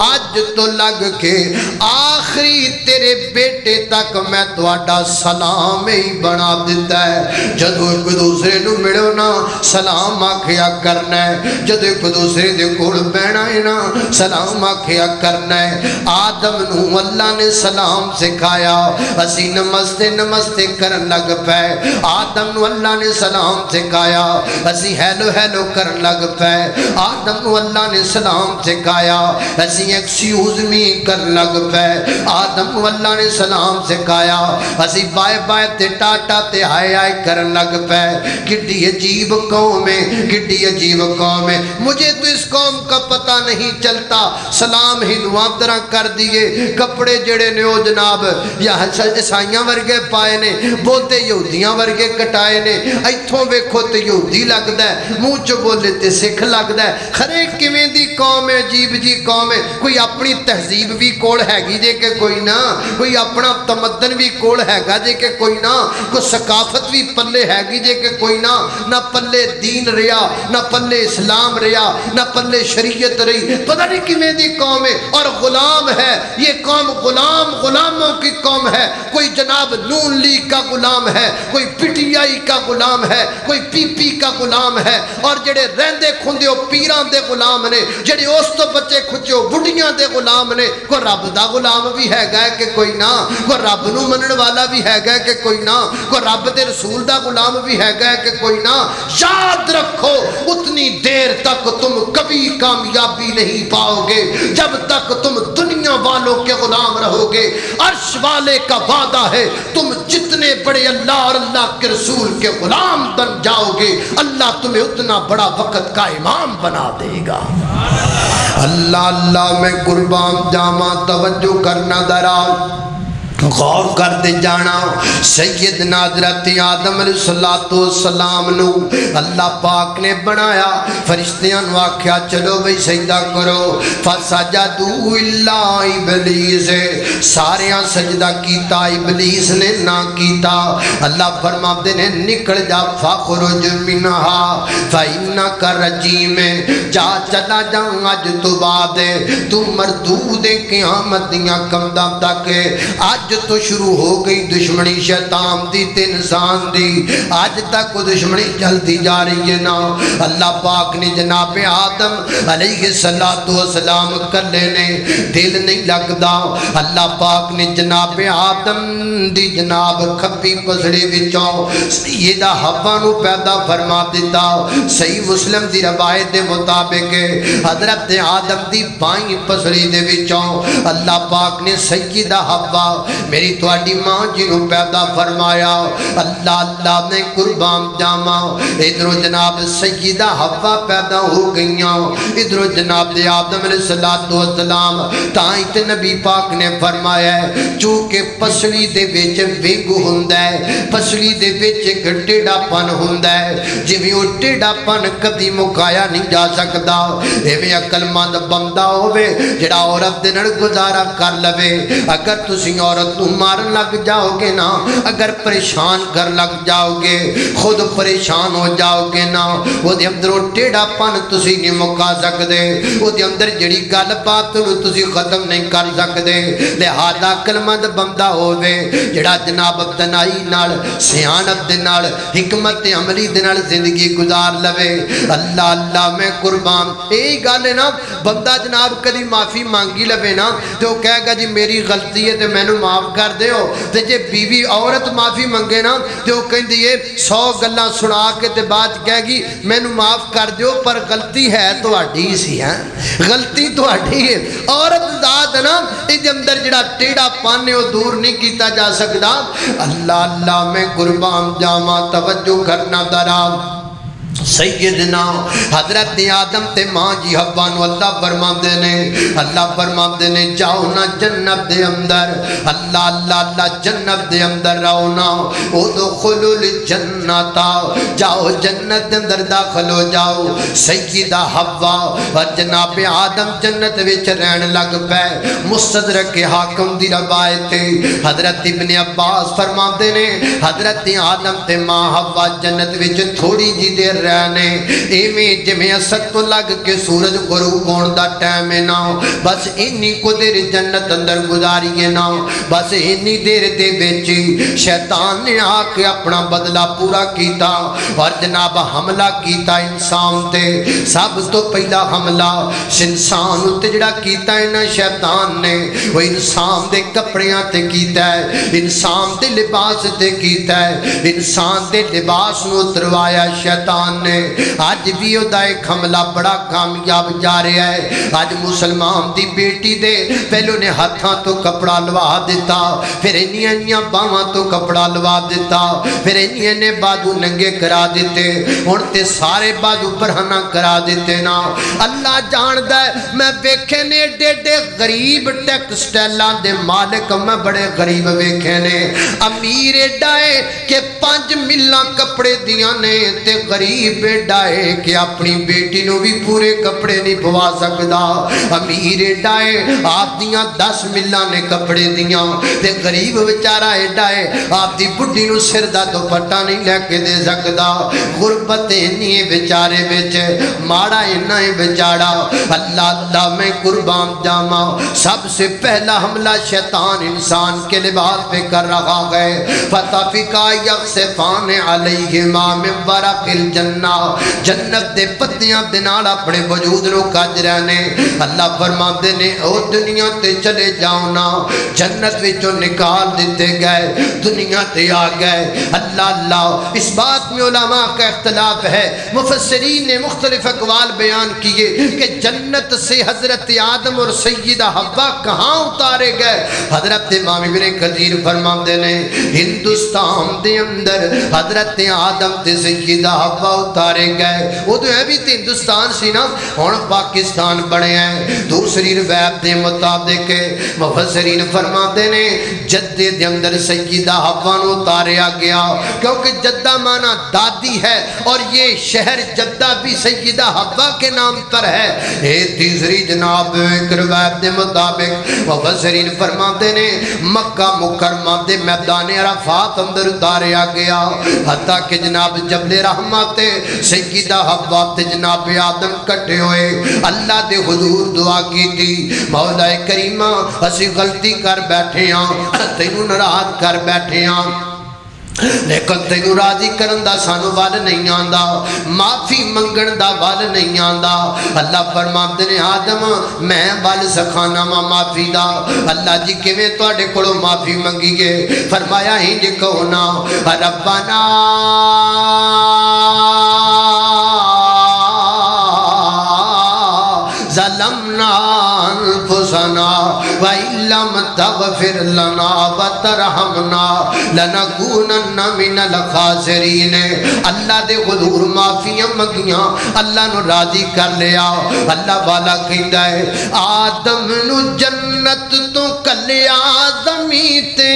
آج تو لگ کے آخری تیرے بیٹے تک میں تواڈا سلام ہی بنا دیتا ہے جدو ایک دوسرے نو ملو نا سلام آکھیا کرنا ہے جدو ایک دوسرے دے کول بہنا ہے نا سلام آکھیا کرنا ہے آدم نو اللہ نے سلام سکھایا اسی نمستے نمستے کرن لگ پے آدم نو اللہ نے سلام سکھایا اسی ہیلو ہیلو کرن لگ پے آدم نو اللہ نے سلام سکھایا اسی ایکسکیوز می کرن لگ پے آدم نو اللہ نے سلام سکھایا اسی بائے بائے تے ٹاٹا تے ہائے آئے کرن لگ پے کڈی عجیب قوم ہے کڈی عجیب قوم ہے مجھے تو اس قوم کا پتہ نہیں چلتا سلام ہی نوادرہ کر دیئے کپڑے جڑے نے او جناب یا عیسائیاں ورگے پائے نے بولتے یہودیاں ورگے کٹائے نے ایتھوں ویکھو تے یہودی لگدا ہے منہ چ بولے تے سکھ لگدا ہے کھرے کیویں دی قوم ہے عجیب جی قوم ہے کوئی اپنی تہذیب بھی کول ہیگی جے کہ کوئی نہ کوئی اپنا تمدن بھی کول ہیگا جے کہ کوئی نہ کوئی ثقافت بھی پلے ہیگی جے کہ کوئی نہ پلے دین رہا نہ پلے اسلام رہا نہ پلے شریعت رہی پتہ نہیں کیویں دی قوم ہے اور غلام ہے یہ قوم غلاموں کی قوم ہے کوئی جناب نون لیگ کا غلام ہے کوئی پی ٹی آئی کا غلام ہے کوئی پی پی کا غلام ہے اور جڑے رہندے کھندے ہو پیران دے غلام نے جڑے اس تو بچے کھچے ہو بڑھیاں دے غلام نے کوئی رب دا غلام بھی ہے گا کہ کوئی نہ کوئی رب نو منن والا بھی ہے گا کہ کوئی نہ کوئی رب دے رسول دا غلام بھی ہے گا کہ کوئی نہ یاد رکھو اتنی دیر تک تم کبھی کامیابی نہیں پاؤ گے جب تک تم دنیا والوں کے غلام رہو گے عرش والے کا وعدہ ہے تم جتنے جتنے بڑے اللہ اور اللہ کے رسول کے غلام بن جاؤ گے اللہ تمہیں اتنا بڑا وقت کا امام بنا دے گا۔ اللہ اللہ میں قربان جاواں، توجہ کرنا ذرا، غور کرتے جانا۔ سیدنا حضرت آدم علیہ السلام نو اللہ پاک نے بنایا، فرشتیاں نو آکھیا چلو بھئی سجدہ کرو، فسجدوا الا ابلیس، سارے سجدہ کیتا، ابلیس نے نہ کیتا۔ اللہ فرماتے نے نکل جا، فخرج منہا فإنک رجیم، جا چلا جا اج تو بعد تو مردود قیامت دیاں کمداں تک۔ آج تو شروع ہو گئی دشمنی شیطان دی تے انسان دی، آج تک وہ دشمنی چلتی جا رہی ہے نا۔ اللہ پاک نے جناب آدم علیہ السلام کلے نے دل نہیں لگدا، اللہ پاک نے جناب آدم دی جناب کھبی پسڑی وچوں سیدہ حوا نو پیدا فرما دیتا۔ صحیح مسلم دی روایت دے مطابق حضرت آدم دی بائیں پسڑی دے وچوں اللہ پاک نے سیدہ حوا میری تواڈی ماں جی نو پیدا فرمایا۔ اللہ اللہ نے قربان جاواں، ادھروں جناب سیدہ حوا پیدا ہو گئیاں، ادھروں جناب آدم علیہ السلام۔ تائیں تے نبی پاک نے فرمایا ہے چونکہ پسلی دے وچ ونگ ہوندا ہے، پسلی دے وچ ایک ٹیڑھا پن ہوندا ہے، جویں او ٹیڑھا پن کبھی مکایا نہیں جا سکدا۔ ایویں عقل مند بندہ ہوے جڑا عورت دے نال گزارا کر لوے، اگر تسی عورت نو مارن لگ جاؤ گے نا، اگر پریشان کر لگ جاؤ گے، خود پریشان ہو جاؤ گے نا، وہ دے اندروں ٹیڑھا پن تسی نہیں مکا سکدے، وہ دے اندر جڑی گل بات نو تسی ختم نہیں کر سکدے۔ لہذا عقل مند بندہ ہوے جڑا جناب دنائی نال، سیانت دے نال، حکمت عملی دے نال زندگی گزار لوے۔ اللہ اللہ میں قربان، یہی گل ہے نا، بندہ جناب کدی معافی مانگی لوے نا تو وہ کہے گا جی میری غلطی ہے تے مینوں معاف کر دیو، تے جے بیوی عورت معافی منگے نا تے وہ کہندی ہے 100 گلاں سنا کے تے بعد کہے گی مینوں معاف کر دیو پر غلطی ہے تہاڈی سی، ہے غلطی تہاڈی ہے۔ عورت ذات نا اے اندر جڑا ٹیڑھا پن ہے وہ دور نہیں کیتا جا سکدا۔ اللہ اللہ میں قربان جاواں، توجہ کرنا ذرا۔ سیدنا حضرت آدم تے ماں جی حوا نو اللہ فرماندے نے، اللہ فرماندے نے جاؤ نا جنت دے اندر، اللہ اللہ اللہ جنت دے اندر رہو نا، ادخلوا الجنت، جاؤ جنت دے اندر داخل ہو جاؤ۔ سیدہ حوا اور جناب آدم جنت وچ رہن لگ پے۔ مستدرک حاکم دی روایت حضرت ابن عباس فرماندے نے حضرت آدم تے ماں حوا جنت وچ تھوڑی جی دیر رہنے، ایویں جویں اسد تو لگ کے سورج غروب ہون دا ٹائم ہے نا، بس انی کو دیر جنت اندر گزاری ہے نا، بس انی دیر دے وچ شیطان نے آ کے اپنا بدلہ پورا کیتا اور جناب حملہ کیتا انسان تے۔ سب تو پہلا حملہ انسان تے جڑا کیتا ہے نا شیطان نے، وہ انسان دے کپڑیاں تے کیتا ہے، انسان دے لباس تے کیتا ہے، انسان دے لباس نو اتروایا شیطان نے۔ آج بھی او دا ایک حملہ بڑا کامیاب جا رہا ہے۔ آج مسلمان دی بیٹی دے پہلو نے ہاتھاں تو کپڑا لوا دیتا، پھر انیاں باواں تو کپڑا لوا دیتا، پھر انیاں نے بازو ننگے کرا دیتے، ہن تے سارے بازو پرہنا کرا دیتے نا۔ اللہ جاندا ہے میں ویکھے نے ڈیڈے غریب ٹیکسٹائلاں دے مالک میں بڑے غریب ویکھے نے، امیر ایڈا ہے کہ 5 ملاں کپڑے دیاں نے تے غریب ایڈا ہے کہ اپنی بیٹی نو بھی پورے کپڑے نہیں پوا سکدا۔ امیر ایڈا ہے آپ دیاں 10 ملاں نے کپڑے دیاں تے غریب بیچارہ ایڈا ہے آپ دی بڈھی نو سر دا دوپٹہ نہیں لے کے دے سکدا۔ غربت انی ہے بیچارے وچ، ماڑا اینا ہے بیچارہ۔ اللہ اللہ میں قربان جاواں، سب سے پہلا حملہ شیطان انسان کے لباس پہ کر رہا ہے۔ فَطَفِقَا يَخْصِفَانِ عَلَيْهِمَا مِن وَرَقِ الْجَنَّةِ الجنہ جنت دے پتیاں دے نال اپنے وجود نو کج رہے نے اللہ فرماندے نے او دنیا تے چلے جاؤ نا جنت وچوں نکال دیتے گئے دنیا تے آ گئے اللہ اللہ اس بات میں علماء کا اختلاف ہے مفسرین نے مختلف اقوال بیان کیے کہ جنت سے حضرت آدم اور سیدہ حوا کہاں اتارے گئے حضرت امام ابن کثیر فرماندے نے ہندوستان دے اندر حضرت آدم تے سیدہ حوا اتارے گئے وہ تو ہے بھی ہندوستان سی نا ہن پاکستان بنے ہیں دوسری روایت دے مطابق مفسرین فرماتے نے جدے دے اندر سیدہ حوا نو اتاریا گیا کیونکہ جدہ مانا دادی ہے اور یہ شہر جدہ بھی سیدہ حوا کے نام پر ہے تیسری جناب ایک روایت دے مطابق مفسرین فرماتے نے مکہ مکرمہ دے میدان عرفات اندر اتاریا گیا حتیٰ کہ جناب جبل رحمت سیدہ حوا تے جناب آدم کٹے ہوئے اللہ دے حضور دعا کی تھی مولا کریمہ اسی غلطی کر بیٹھے ہاں تینوں ناراض کر بیٹھے ہاں لیکن تینوں راضی کرن دا سانو وال نہیں آندا معافی منگن دا وال نہیں آندا اللہ فرماندے نے آدم میں وال سکھانا وا معافی دا اللہ جی کیویں تواڈے کولوں معافی منگیے فرمایا ہی جے کہو نا ربنا ظلمنا انفسنا وَإِن لَّمْ تَغْفِرْ لَنَا وَتَرْحَمْنَا لَنَكُونَنَّ مِنَ الْخَاسِرِينَ اللہ دے حضور معافیاں منگیاں اللہ نو راضی کر لیا اللہ والا کہندا ہے آدم نو جنت تو کلیا زمین تے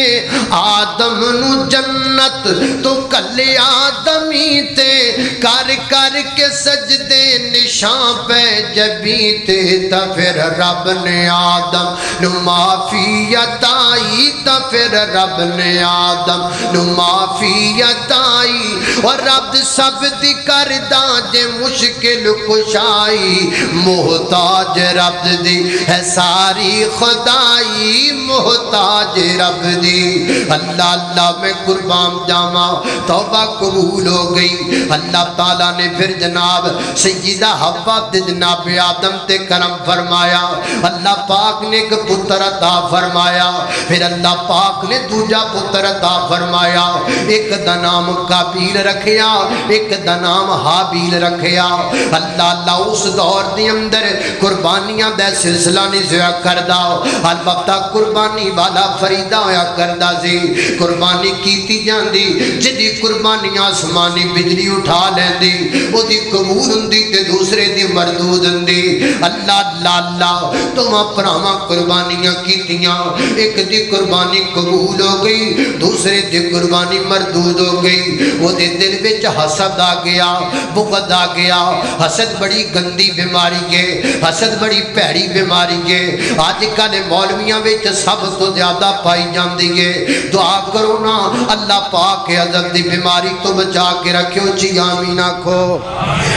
آدم نو جنت تو کلیا زمین تے کر کر کے سجدے نشان پہ جبی تے تا پھر رب نے آدم نو معافی عطائی تا پھر رب نے آدم نو معافی عطائی اور رب سب دی کردہ جے مشکل کشائی محتاج رب دی ہے ساری خدائی محتاج رب دی اللہ اللہ میں قربان جاما توبہ قبول ہو گئی اللہ تعالیٰ نے پھر جناب سیدہ حوا تے جناب آدم تے کرم فرمایا اللہ پاک نے ایک پتر عطا فرمایا پھر اللہ پاک نے دوجا پتر عطا فرمایا ایک دا نام قابیل رکھیا ایک دا نام حابیل رکھیا اللہ اللہ اس دور دے اندر قربانیاں دے سلسلہ نہیں زیا کردہ البتہ قربانی والا فریدہ ہویا کردہ سی قربانی کیتی جاندی جدی قربانی آسمانی بجلی اٹھا لیندی وہ دی قبول ہندی تے دوسرے دی مردود ہندی اللہ اللہ اللہ تم اپراما قربانیاں کیتیاں ایک دی قربانی قبول ہو گئی دوسرے دی قربانی مردود ہو گئی وہ دے دل وچ حسد آ گیا بغض آ گیا حسد بڑی گندی بیماری ہے حسد بڑی پیڑی بیماری ہے آج کل مولویاں وچ سب تو زیادہ پائی جاندی ہے دعا کرو نا اللہ پاک حسد دی بیماری تو بچا کے رکھو جی آمین آکھو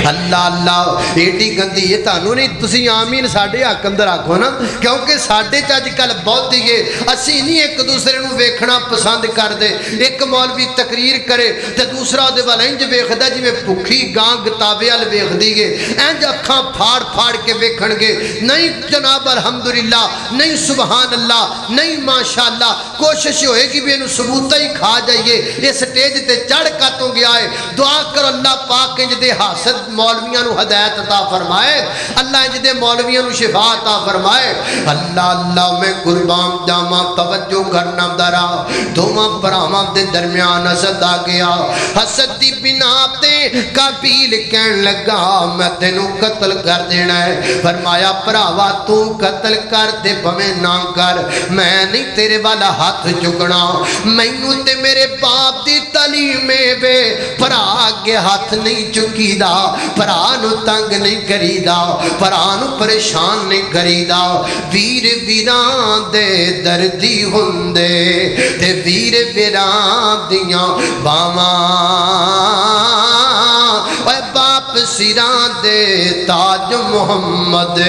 اللہ اللہ ایڈی گندی یہ تانوں نہیں تسی آمین ساڑھے حق اندر آکھو نا کیونکہ ساڑھے چاج کل بہت دیئے اسی نہیں ایک دوسرے نو ویکھنا پسند کر دے ایک مولوی تقریر کرے تے دوسرا دے والا انج ویکھ دا جی میں بھکھی گاں گتابے ال ویکھ دیئے انج اکھاں پھاڑ پھاڑ کے ویکھن گے نہیں جناب الحمدللہ نہیں سبحان اللہ نہیں ماشاءاللہ کوشش ہوئے گی بھی انہوں ثبوتہ ہی کھا جائیے یہ سٹیج تے چڑھ کاتوں گیا ہے دعا کر اللہ پاک انج دے حاسد مولویاں نو ہدایت عطا فرمائے اللہ انج دے مولویاں نو شفا عطا فرمائے اللہ اللہ میں قربان جاما توجہ کرنا درا دوما براما دے درمیان حسد آ گیا حسد دی بنا تے قابیل کہن لگا میں تینوں قتل کر دینا ہے فرمایا پراوا تو قتل کر دے بھمیں نہ کر میں نہیں تیرے والا ہاتھ چکنا مینوں تے میرے باپ دی تعلیم بے پرا آگے ہاتھ نہیں چکی دا پرانو تنگ نہیں کری دا پرانو پریشان نہیں کری دا ویر ویران دے دردی ہندے تے ویر ویران دیاں باما اے باپ سیران دے تاج محمد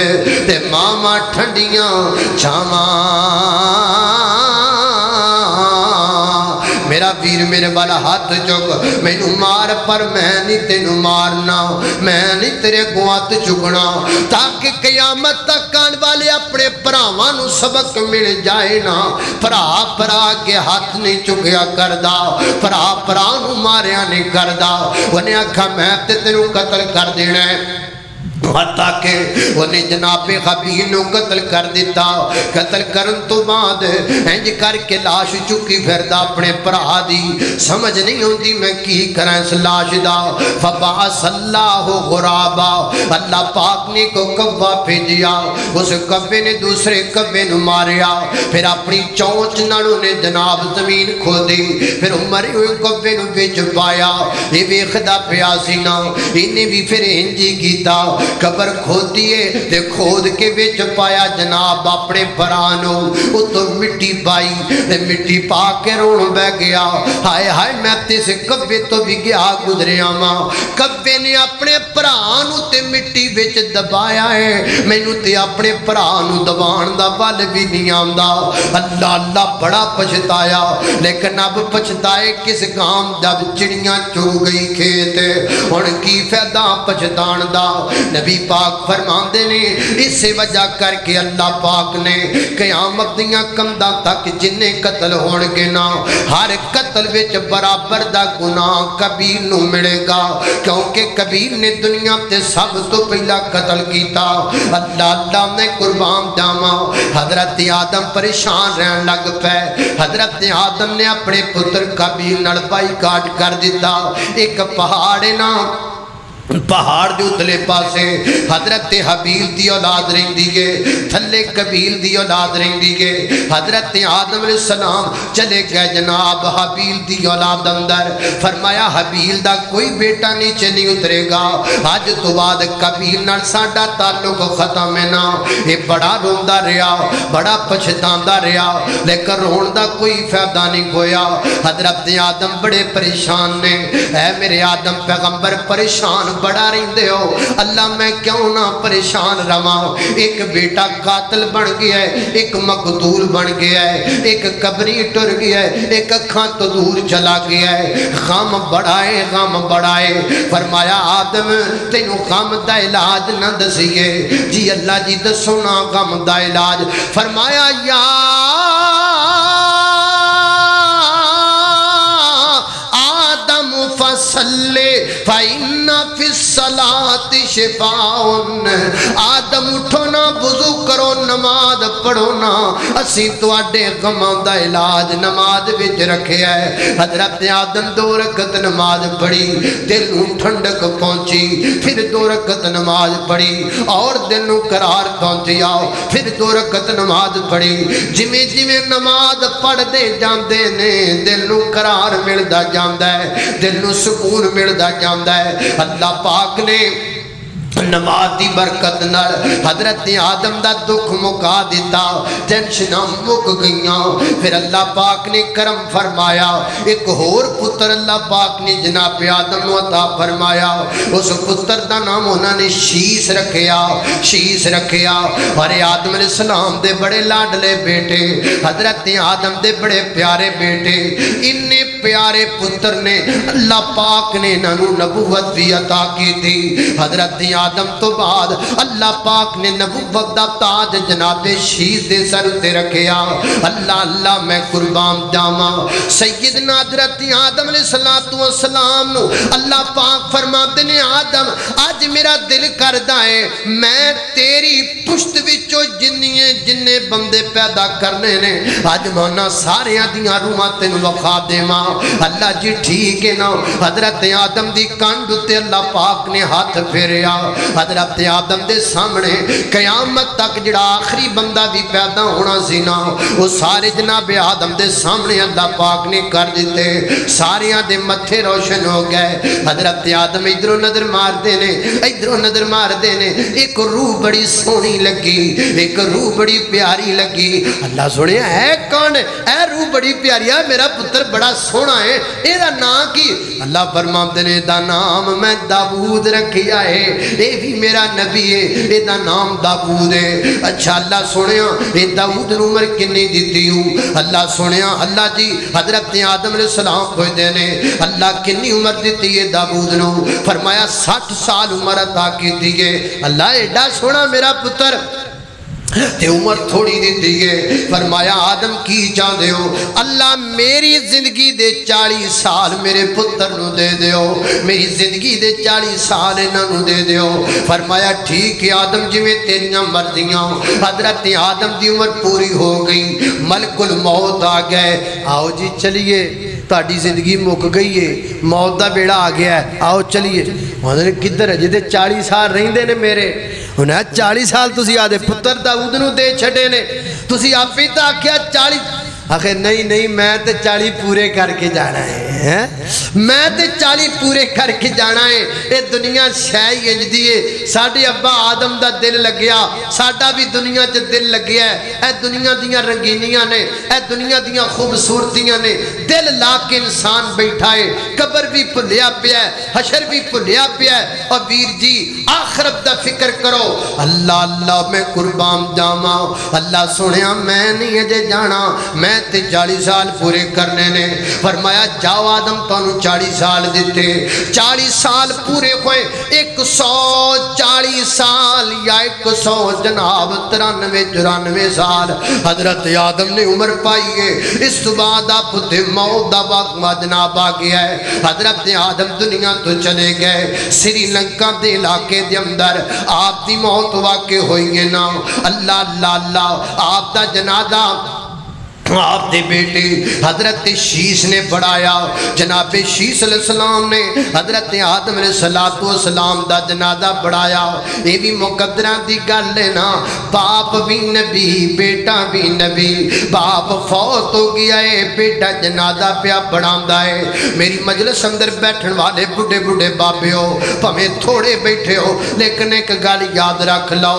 تے ماما ٹھنڈیاں چھاما میرا ویر میرے والا ہاتھ چک مینو مار پر میں نہیں تینو مارنا میں نہیں تیرے کو ہاتھ چکنا تاکہ قیامت تک آن والے اپنے پراواں نو سبق مل جائے نا پرا پرا کے ہاتھ نہیں چکیا کردا پرا پرا نو ماریا نہیں کردا انہیں آکھا میں تے تینو قتل کر دینا ہے حتیٰ کہ انہیں جناب حبیل نو قتل کر دیتا قتل کرن تو بعد انج کر کے لاش چکی پھردا اپنے پرا دی سمجھ نہیں ہوندی میں کی کریں اس لاش دا فبعث اللہ غرابا اللہ پاک نے کو کوا بھیجیا اس کوے نے دوسرے کوے نو ماریا پھر اپنی چونچ نالوں نے جناب زمین کھو دی پھر مرے ہوئے کوے نو وچ پایا یہ ویکھدا پیا سی نا انہیں بھی پھر انجی کیتا قبر کھود دیئے تے کھود کے وچ پایا جناب اپنے پرانو وہ تو مٹی پائی تے مٹی پا کے رون بہ گیا ہائے ہائے میں تے سے کبے تو بھی گیا گزریا ماں کبے نے اپنے پرانو تے مٹی وچ دبایا ہے میں نو تے اپنے پرانو دبان دا بال بھی نہیں آمدا اللہ اللہ بڑا پچھتایا لیکن اب پچھتائے کس کام جب چڑیاں چو گئی کھیت ان کی فیدہ پچھتان دا نبی پاک فرماندے نے اس سے وجہ کر کے اللہ پاک نے قیامت دیاں کمدہ تک جنہیں قتل ہونگے نا ہر قتل وچ برابر دا گناہ قبیل نو ملے گا کیونکہ قبیل نے دنیا تے سب تو پہلا قتل کیتا اللہ نے قربان جاما حضرت آدم پریشان رہن لگ پے حضرت آدم نے اپنے پتر قبیل نال بائی کاٹ کر دیتا ایک پہاڑ نا پہاڑ دے اتلے پاسے حضرت حبیل دی اولاد رہن دیگے تھلے قبیل دی اولاد رہن دیگے حضرت آدم علیہ السلام چلے گئے جناب حبیل دی اولاد اندر فرمایا حبیل دا کوئی بیٹا نیچے نہیں اترے گا آج تو بعد قبیل نال ساڈا تعلق ختم ہے نا یہ بڑا روندہ رہا بڑا پچھتاندہ رہا لیکن رون دا کوئی فائدہ نہیں ہویا حضرت آدم بڑے پریشان نے اے میرے آدم پیغمبر پریشان بڑا رہندے ہو اللہ میں کیوں نہ پریشان رہاں ایک بیٹا قاتل بن گیا ہے ایک مقتول بن گیا ہے ایک قبری ٹر گیا ہے ایک اکھاں تو دور چلا گیا ہے غم بڑھائے فرمایا آدم تینوں غم دا علاج نہ دسیے جی اللہ جی دسو نا غم دا علاج فرمایا یا آدم فصلے فَإِنَّ فِي الصَّلَاةِ شِفَاءٌ آدم اٹھو نا وضو کرو نماز پڑھو نا اسی تو اڈے غماں دا علاج نماز وچ رکھے ہے حضرت آدم 2 رکعت نماز پڑھی دل نوں ٹھنڈک پہنچی پھر 2 رکعت نماز پڑھی اور دل نوں قرار پہنچیا پھر 2 رکعت نماز پڑھی جویں جویں نماز پڑھ دے جاندے نے دل نوں قرار ملدا جاندا ہے دل نوں سکون ملدا جاندا ہے اللہ پاک نے نماز دی برکت نال حضرت آدم دا دکھ مکا دیتا ٹینشناں مک گئیاں پھر اللہ پاک نے کرم فرمایا ایک اور پتر اللہ پاک نے جناب آدم نو عطا فرمایا اس پتر دا نام انہاں نے شیس رکھیا اور آدم علیہ السلام دے بڑے لاڈلے بیٹے حضرت آدم دے بڑے پیارے بیٹے انہیں پیارے پتر نے اللہ پاک نے انہاں نو نبوت بھی عطا کی تھی حضرت آدم تو بعد اللہ پاک نے نبوت دا تاج جناب شیس دے سر تے رکھیا اللہ میں قربان جاواں سیدنا حضرت آدم علیہ السلام نو اللہ پاک فرماتے نے آدم آج میرا دل کردا ہے میں تیری پشت وچوں جننے بندے پیدا کرنے نے آج مونا سارے دیاں روحاں تینوں وکھا دیواں اللہ جی ٹھیک ہے نا حضرت آدم دی کانڈ تے اللہ پاک نے ہاتھ پھیریا حضرت آدم دے سامنے قیامت تک جڑا آخری بندہ بھی پیدا ہونا سی نا وہ سارے جناب آدم دے سامنے اللہ پاک نے کر دیتے سارے دے متھے روشن ہو گئے حضرت آدم ادھروں نظر مار دینے ادھروں نظر مار دینے ایک روح بڑی سونی لگی ایک روح بڑی پیاری لگی اللہ سنے اے کون اے روح بڑی پیاری ہے میرا پتر بڑا سونا ہے اے دا نام کی اللہ فرماتے نے دا نام میں داود رکھیا ہے اے بھی میرا نبی ہے، اے دا نام داؤد ہے۔ اچھا اللہ سنیا اے داؤد نو عمر کنی دیتی ہوں؟ اللہ سنیا اللہ جی حضرت آدم علیہ السلام کوئی دینے اللہ کنی عمر دیتی ہے داؤد نو؟ فرمایا 60 سال عمر عطا کی دیئے۔ اللہ ایڈا سونا میرا پتر تے عمر تھوڑی دیتی ہے۔ فرمایا آدم کی چاہتے ہو؟ اللہ میری زندگی دے 40 سال میرے پتر نو دے دیو، میری زندگی دے 40 سال انہاں نو دے دیو۔ فرمایا ٹھیک ہے آدم جی میں تیریاں مرضیاں۔ حضرت آدم دی عمر پوری ہو گئی، ملک الموت آ گئے، آؤ جی چلیے تاڑی زندگی مک گئی ہے، موت دا بیڑا آ گیا ہے، آؤ چلیے۔ انہوں کدھر ہے جدے 40 سال رہیں دے نے میرے؟ انہیں 40 سال تسی آدھے پتر داؤد نو دے چھڑے نے، تسی آپ ہی تا کیا 40؟ آخر نہیں میں تے 40 پورے کر کے جانا ہے، میں تے 40 پورے کر کے جانا ہے۔ اے دنیا شاہی انج دیئے، ساڑھے ابا آدم دا دل لگیا، ساڑھا بھی دنیا چا دل لگیا ہے۔ اے دنیا دیاں رنگینیاں نے، اے دنیا دیاں خوبصورتیاں نے، دل لا کے انسان بیٹھا ہے، قبر بھی پلیا پیا ہے، حشر بھی پلیا پیا ہے۔ اور ویر جی آخرت دا فکر کرو۔ اللہ میں قربان جاما، اللہ سنیا میں نہیں اجے جانا، میں تے 40 سال پورے کرنے نے۔ فرمایا جاؤ آدم تانوں 40 سال دیتے، 40 سال پورے ہوئے، 140 سال یا 100 جناب 93-94 سال حضرت آدم نے عمر پائی ہے۔ اس بعد آپ دے موت دا وقت جناب آ گیا ہے۔ حضرت آدم دنیا تو چلے گئے، سری لنکا دے علاقے دے اندر آپ دی موت واقع ہوئی ہے نا۔ اللہ آپ دا جنازہ آپ دے بیٹے حضرت شیش نے بڑھایا، جناب شیش علیہ السلام نے حضرت آدم علیہ السلام دا جنازہ بڑھایا۔ یہ بھی مقدرہ دی گل ہے نا، باپ بھی نبی بیٹا بھی نبی، باپ فوت ہو گیا ہے بیٹا جنازہ پیا بڑھاندا ہے۔ میری مجلس اندر بیٹھن والے بڑھے بڑھے بابے ہو، پھمیں تھوڑے بیٹھے ہو، لیکن ایک گل یاد رکھ لو،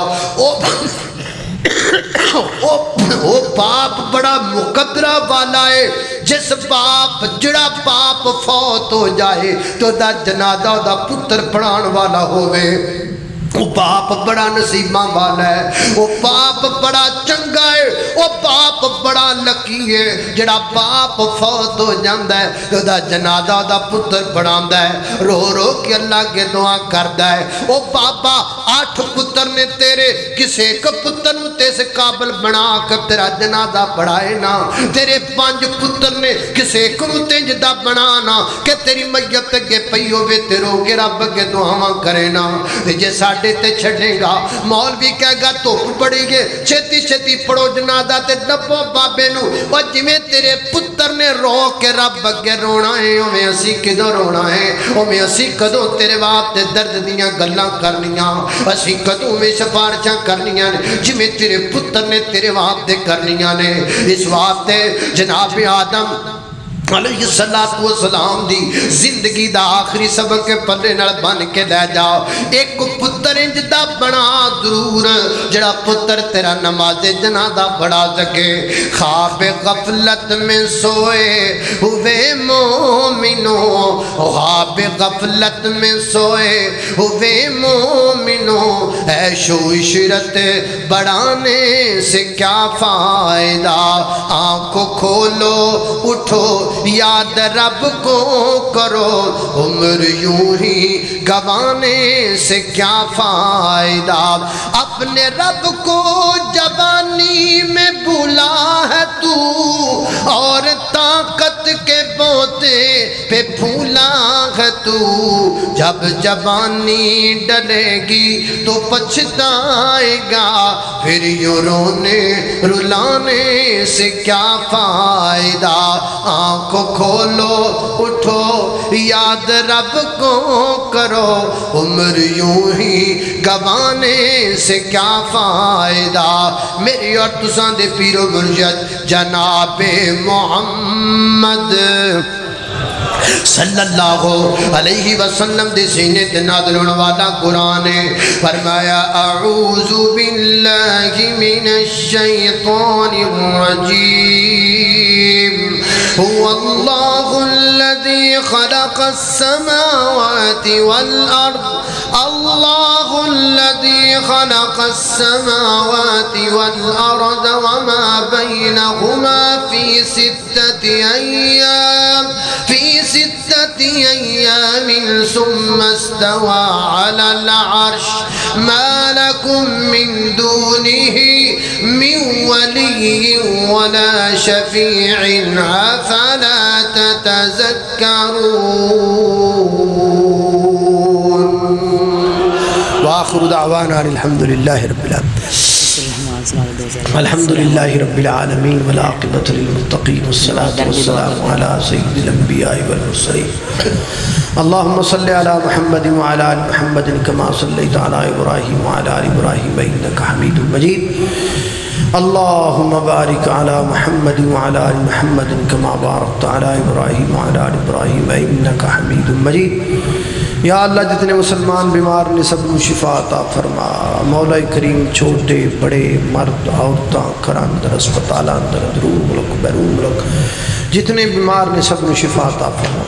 وہ باپ بڑا مقدرہ والا ہے۔ جس باپ جڑا باپ فوت ہو جائے تو دا جنازہ دا پتر پڑھان والا ہوئے، وہ باپ بڑا نصیباں والا ہے، وہ باپ بڑا چنگا ہے، وہ باپ بڑا لکی ہے۔ جڑا باپ فوت ہو جاندہ ہے تو دا جنازہ دا پتر پڑھاندہ ہے، رو رو کے اللہ کے دعا کردہ ہے۔ وہ بابا 8 پتر نے تیرے کسے ایک پتر نے تیسے قابل بنا کر تیرا جنازہ پڑھائے نا، تیرے 5 پتر نے کسے ایک نے تنجدہ بنانا کہ تیری میت کے پیو بے تیرو کے رب کے دعاواں کرے نا۔ جے ساڑھے تے چھڑے گا مولوی کہے گا تو پڑی گے چھتی چھتی پڑھو جنازہ تے نبو بابے نو، اور جمیں تیرے پتر نے رو کے رب اگے رونا ہے، ہمیں اسی کدوں رونا ہے، ہمیں اسی کدوں تیرے باپ تے درد دیاں گلاں کرنیاں، اسی کدوں میں سفارشاں کرنیاں جمیں تیرے پتر نے تیرے باپ تے کرنیاں نے۔ اس واسطے جناب آدم علیہ السلام دی زندگی دا آخری سبق کے پلے نال بن کے لے جاؤ، ایک پتر انجدہ بنا ضرور جڑا پتر تیرا نماز جنازہ پڑھا سکے۔ خواب غفلت میں سوئے ہوئے مومنوں، خواب غفلت میں سوئے ہوئے مومنوں، عیش و عشرت بڑھانے سے کیا فائدہ، آنکھوں کھولو اٹھو یاد رب کو کرو، عمر یوں ہی گوانے سے کیا فائدہ، اپنے رب کو جوانی میں بھولا ہے تو، اور طاقت کے بوتے پہ پھولا ہے تو، جب جوانی ڈلے گی تو پچھتائے گا، پھر یوں رونے رلانے سے کیا فائدہ، آنکھوں کھولو اٹھو یاد رب کو کرو، عمر یوں ہی گوانے سے کیا فائدہ۔ میری اور تساں دے پیر و مرشد جناب محمد صلی اللہ علیہ وسلم دے سینے تے نازل ہونے والا قرآن ہے۔ فرمایا اعوذ باللہ من الشیطان الرجیم، هو اللہ الذی خلق السماوات والارض اللہ الذی خلق السماوات والارض وما بینہما فی ستة ایام ثم استوى على العرش ما لكم من دونه من ولي ولا شفيع أفلا تتذكرون وآخر دعوانا الحمد لله رب العالمين الحمد لله رب العالمين والعاقبة للمتقين والصلاة والسلام على سيد الأنبياء والمرسلين اللهم صل على محمد وعلى آل محمد كما صليت على إبراهيم وعلى آل إبراهيم إنك حميد مجيد اللهم بارك على محمد وعلى آل محمد كما باركت على إبراهيم وعلى آل إبراهيم إنك حميد مجيد یا اللہ جتنے مسلمان بیمار نے سب کو شفا عطا فرما مولا کریم چھوٹے بڑے مرد عورتاں گھراں اندر اسپتالاں اندر اندرون ملک بیرون ملک جتنے بیمار نے سب کو شفا عطا فرما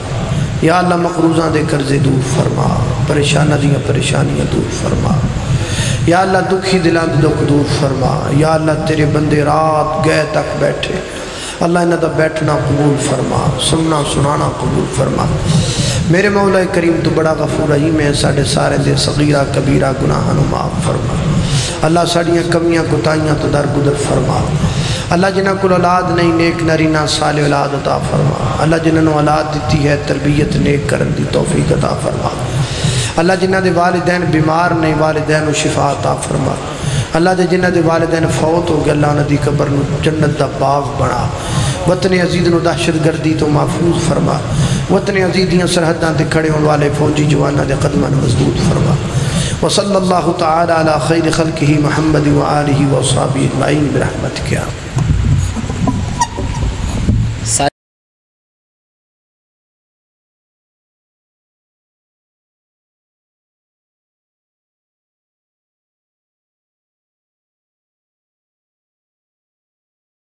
یا اللہ مقروضاں دے قرضے دور فرما پریشانیاں دور فرما یا اللہ دکھی دلان دے دکھ دور فرما یا اللہ تیرے بندے رات گئے تک بیٹھے اللہ انہاں دا بیٹھنا قبول فرما سننا سنانا قبول فرما میرے مولا کریم تو بڑا غفور رحیم ہے ساڑھے سارے دے صغیرہ کبیرہ گناہاں نو معاف فرما اللہ ساڑھیاں کمیاں کتائیاں تو درگزر فرما اللہ جنہاں کو اولاد نہیں نیک نرینہ صالح اولاد عطا فرما اللہ جنہاں نو اولاد دیتی ہے تربیت نیک کرن دی توفیق عطا فرما اللہ جنہاں دے والدین بیمار نہیں والدین و شفا عطا فرما اللہ دے جنہاں دے والدین فوت ہو گیا اللہ انہاں دی قبر نو جنت دا باغ بنا وطن عزیز نو دہشت گردی تو محفوظ فرما وطن عزیز دیاں سرحداں تے کھڑے ہون والے فوجی جواناں دے قدماں مضبوط فرما وصلی اللہ تعالی علی خیر خلقہ محمد و آلہ و اصحابہ اجمعین برحمتک یا